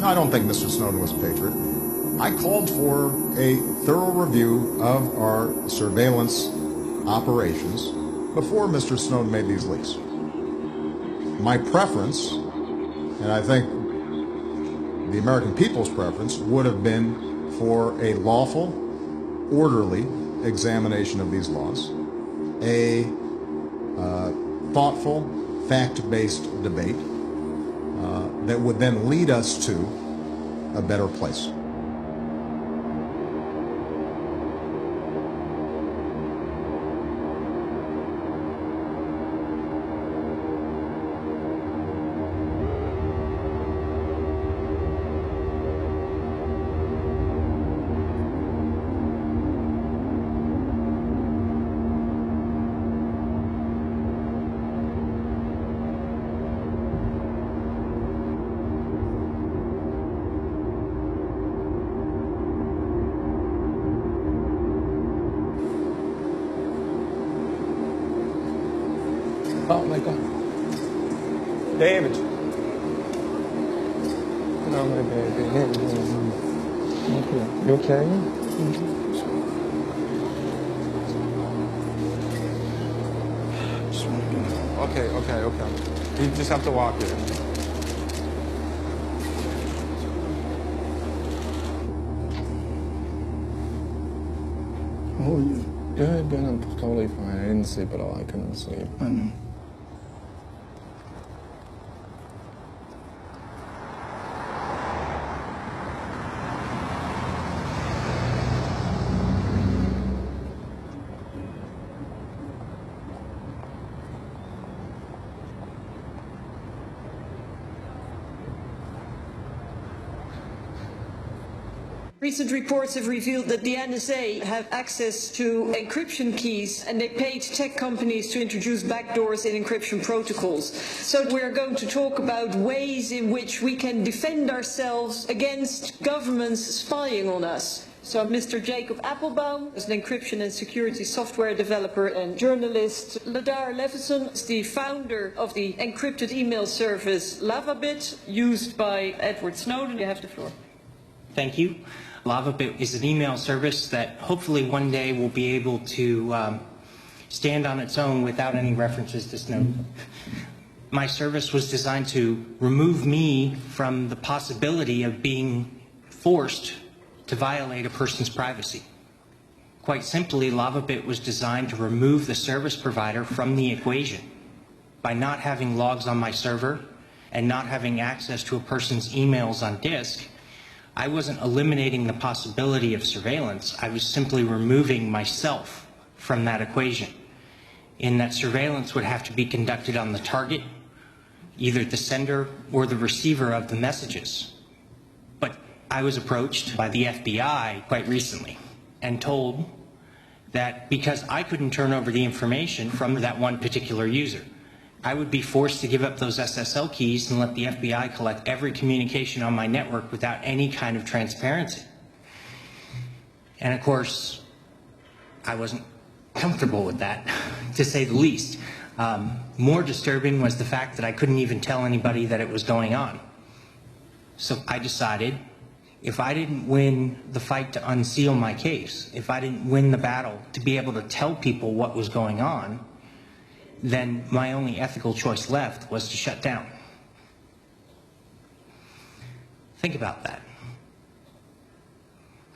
I don't think Mr. Snowden was a patriot. I called for a thorough review of our surveillance operations before Mr. Snowden made these leaks. My preference, and I think the American people's preference, would have been for a lawful, orderly examination of these laws, a thoughtful, fact-based debate that would then lead us to a better place. Oh my God. David. No, my baby. You okay? Okay. You just have to walk here. Oh, yeah, I'm totally fine. I didn't sleep at all. I couldn't sleep. I know. Recent reports have revealed that the NSA have access to encryption keys, and they paid tech companies to introduce backdoors in encryption protocols. So we're going to talk about ways in which we can defend ourselves against governments spying on us. So Mr. Jacob Appelbaum is an encryption and security software developer and journalist. Ladar Levison is the founder of the encrypted email service Lavabit, used by Edward Snowden. You have the floor. Thank you. Lavabit is an email service that hopefully one day will be able to stand on its own without any references to Snowden. My service was designed to remove me from the possibility of being forced to violate a person's privacy. Quite simply, Lavabit was designed to remove the service provider from the equation. By not having logs on my server and not having access to a person's emails on disk, I wasn't eliminating the possibility of surveillance. I was simply removing myself from that equation. In that surveillance would have to be conducted on the target, either the sender or the receiver of the messages. But I was approached by the FBI quite recently and told that because I couldn't turn over the information from that one particular user, I would be forced to give up those SSL keys and let the FBI collect every communication on my network without any kind of transparency. And of course, I wasn't comfortable with that, to say the least. More disturbing was the fact that I couldn't even tell anybody that it was going on. So I decided, if I didn't win the fight to unseal my case, if I didn't win the battle to be able to tell people what was going on, then my only ethical choice left was to shut down. Think about that.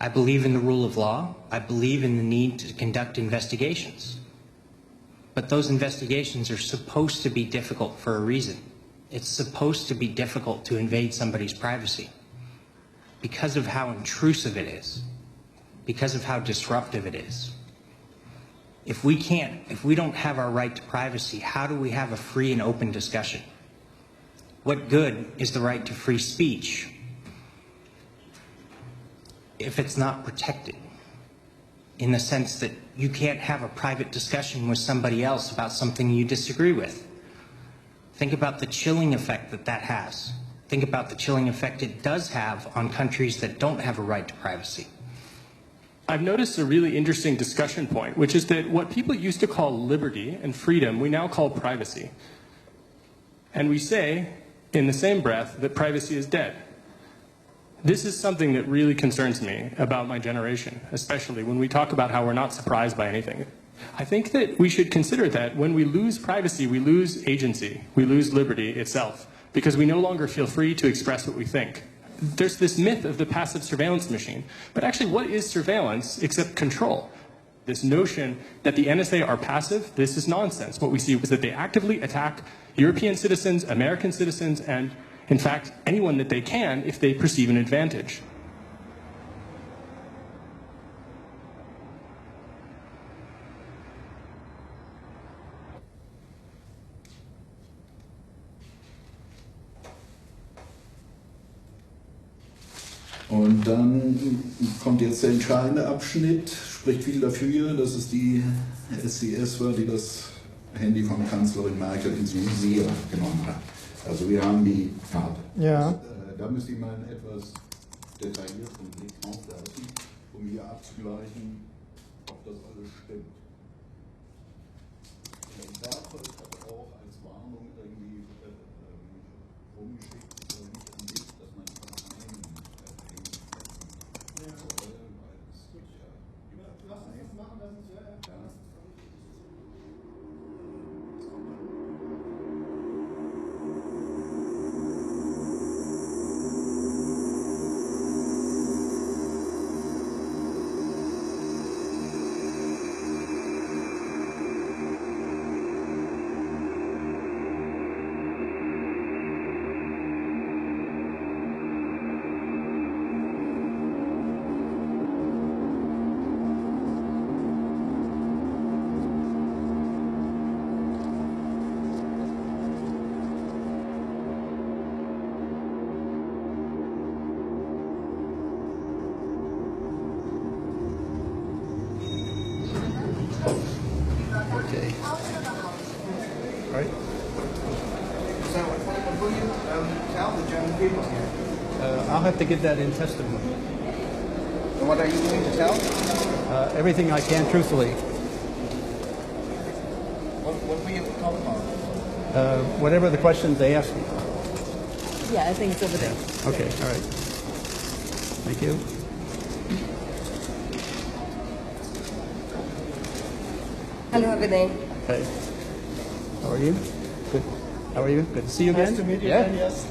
I believe in the rule of law. I believe in the need to conduct investigations. But those investigations are supposed to be difficult for a reason. It's supposed to be difficult to invade somebody's privacy because of how intrusive it is, because of how disruptive it is. If we don't have our right to privacy, how do we have a free and open discussion? What good is the right to free speech if it's not protected? In the sense that you can't have a private discussion with somebody else about something you disagree with. Think about the chilling effect that that has. Think about the chilling effect it does have on countries that don't have a right to privacy. I've noticed a really interesting discussion point, which is that what people used to call liberty and freedom, we now call privacy. And we say, in the same breath, that privacy is dead. This is something that really concerns me about my generation, especially when we talk about how we're not surprised by anything. I think that we should consider that when we lose privacy, we lose agency, we lose liberty itself, because we no longer feel free to express what we think. There's this myth of the passive surveillance machine, but actually what is surveillance except control? This notion that the NSA are passive, this is nonsense. What we see is that they actively attack European citizens, American citizens, and in fact, anyone that they can if they perceive an advantage. Und dann kommt jetzt der entscheidende Abschnitt, spricht viel dafür, dass es die SES war, die das Handy von Kanzlerin Merkel ins Visier genommen hat. Also wir haben die Karte. Ja. Da müsste ich mal einen etwas detaillierten Blick drauf werfen, um hier abzugleichen, ob das alles stimmt. Berthold hat auch als Warnung irgendwie rumgeschickt, nicht an dich, dass man Parteien Lass uns das machen, das ist ja klar. I'll have to give that in testimony. And what are you going to tell? Everything I can, truthfully. What will you talk about? Whatever the questions they ask me. Yeah, I think it's over there. Okay, all right. Thank you. Hello, Vinay. Hey. How are you? Good. How are you? Good to see you again. Nice to meet you Yeah. again, yes.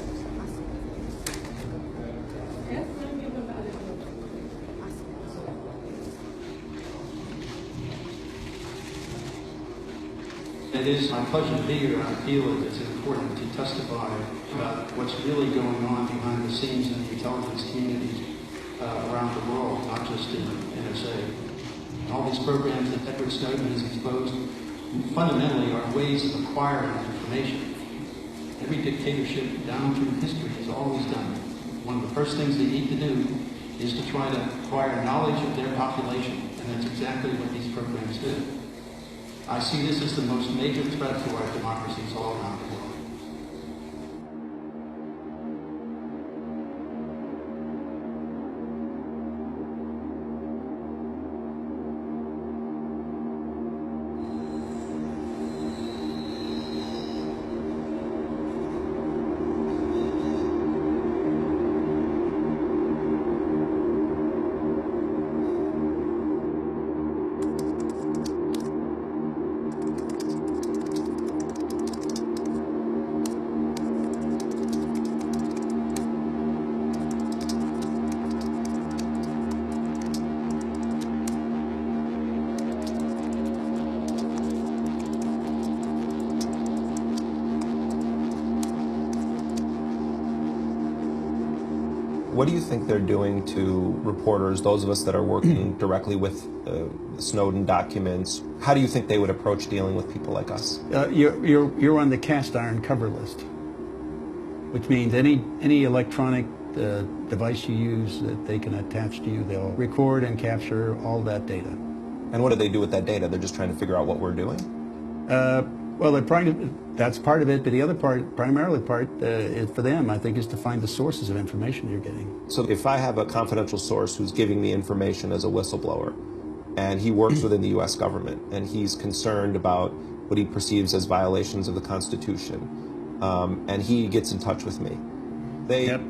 It is my pleasure to be here. I feel that it's important to testify about what's really going on behind the scenes in the intelligence community around the world, not just in NSA. All these programs that Edward Snowden has exposed fundamentally are ways of acquiring information. Every dictatorship down through history has always done it. One of the first things they need to do is to try to acquire knowledge of their population, and that's exactly what these programs do. I see this as the most major threat to our democracies all around the world. What do you think they're doing to reporters, those of us that are working directly with Snowden documents? How do you think they would approach dealing with people like us? You're on the cast iron cover list, which means any electronic device you use that they can attach to you, they'll record and capture all that data. And what do they do with that data? They're just trying to figure out what we're doing? Well, that's part of it, but the other part, primarily part, is for them, I think, is to find the sources of information you're getting. So if I have a confidential source who's giving me information as a whistleblower, and he works within the U.S. government, and he's concerned about what he perceives as violations of the Constitution, and he gets in touch with me, Yep.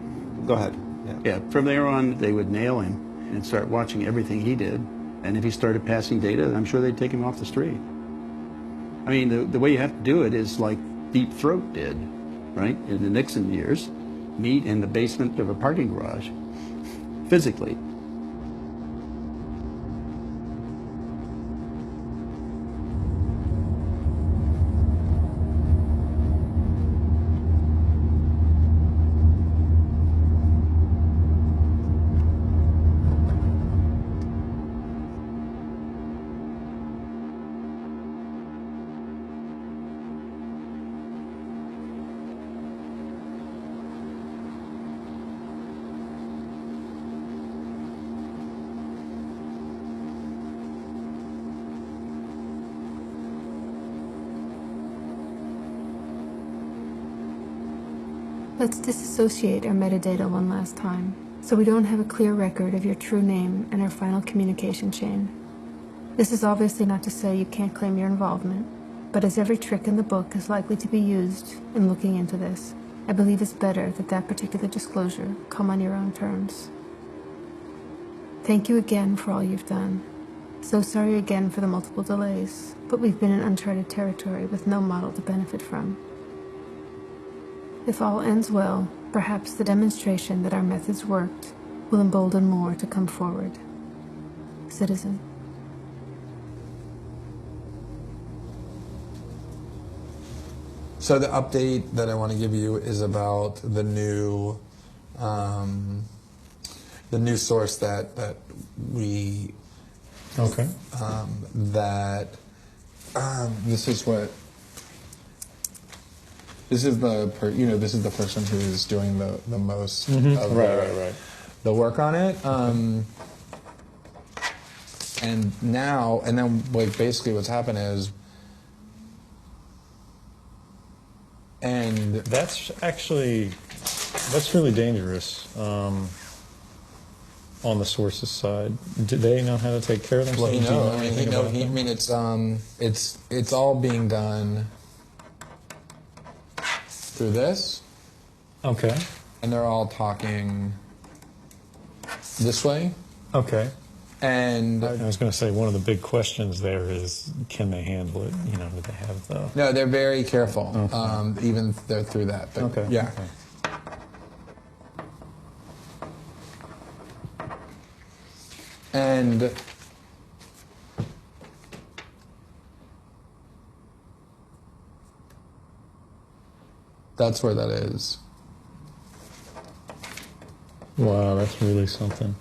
Go ahead. Yeah, from there on, they would nail him and start watching everything he did. And if he started passing data, I'm sure they'd take him off the street. I mean, the way you have to do it is like Deep Throat did, right? In the Nixon years, meet in the basement of a parking garage, physically. Let's disassociate our metadata one last time, so we don't have a clear record of your true name and our final communication chain. This is obviously not to say you can't claim your involvement, but as every trick in the book is likely to be used in looking into this, I believe it's better that that particular disclosure come on your own terms. Thank you again for all you've done. So sorry again for the multiple delays, but we've been in uncharted territory with no model to benefit from. If all ends well, perhaps the demonstration that our methods worked will embolden more to come forward. Citizen. So the update that I want to give you is about the new source that we this is what. This is this is the person who's doing the most of the work on it. And then like basically what's happened is, and that's actually That's really dangerous. On the sources side, do they know how to take care of themselves? Well, it's all being done through this. Okay. And they're all talking this way. Okay. And I was going to say one of the big questions there is, can they handle it? You know, do they have the? No, they're very careful. Okay. Even they're through that. But okay. Yeah. Okay. And that's where that is. Wow, that's really something.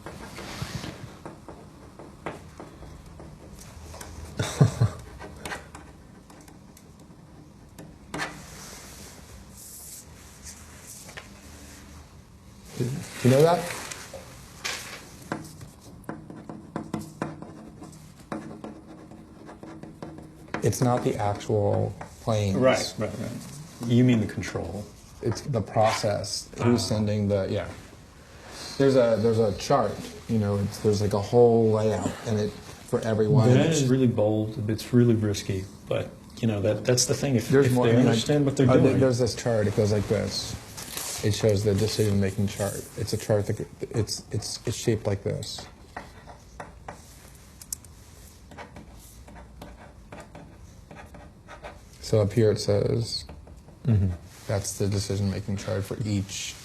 You know that? It's not the actual planes. Right. You mean the control? It's the process. Who's sending the, yeah. There's a chart, you know, there's like a whole layout and it for everyone. That is really bold. It's really risky, but you know that's the thing. If they understand what they're doing. There's this chart. It goes like this. It shows the decision-making chart. It's a chart that it's shaped like this. So up here it says that's the decision-making chart for each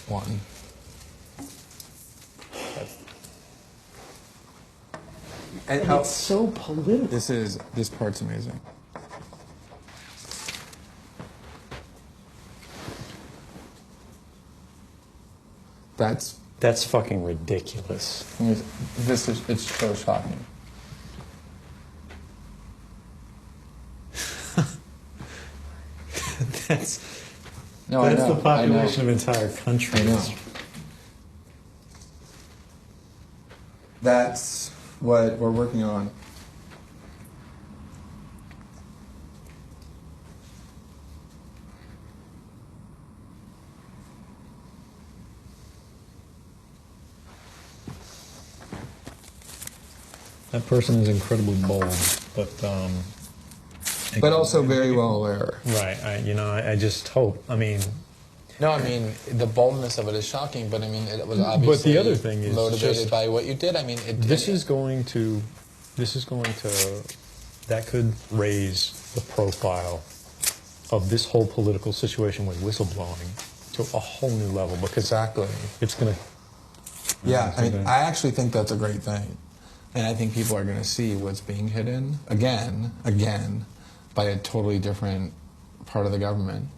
one. And it's so political. This part's amazing. That's fucking ridiculous. It's so shocking. That's the population of entire countries. That's what we're working on. That person is incredibly bold, but also very well aware. Right. I just hope. I mean. No, I mean the boldness of it is shocking, but I mean it was obviously. But the other thing is motivated by what you did. I mean, this is going to, that could raise the profile of this whole political situation with whistleblowing to a whole new level because it's going to. Yeah, I actually think that's a great thing. And I think people are going to see what's being hidden again, by a totally different part of the government.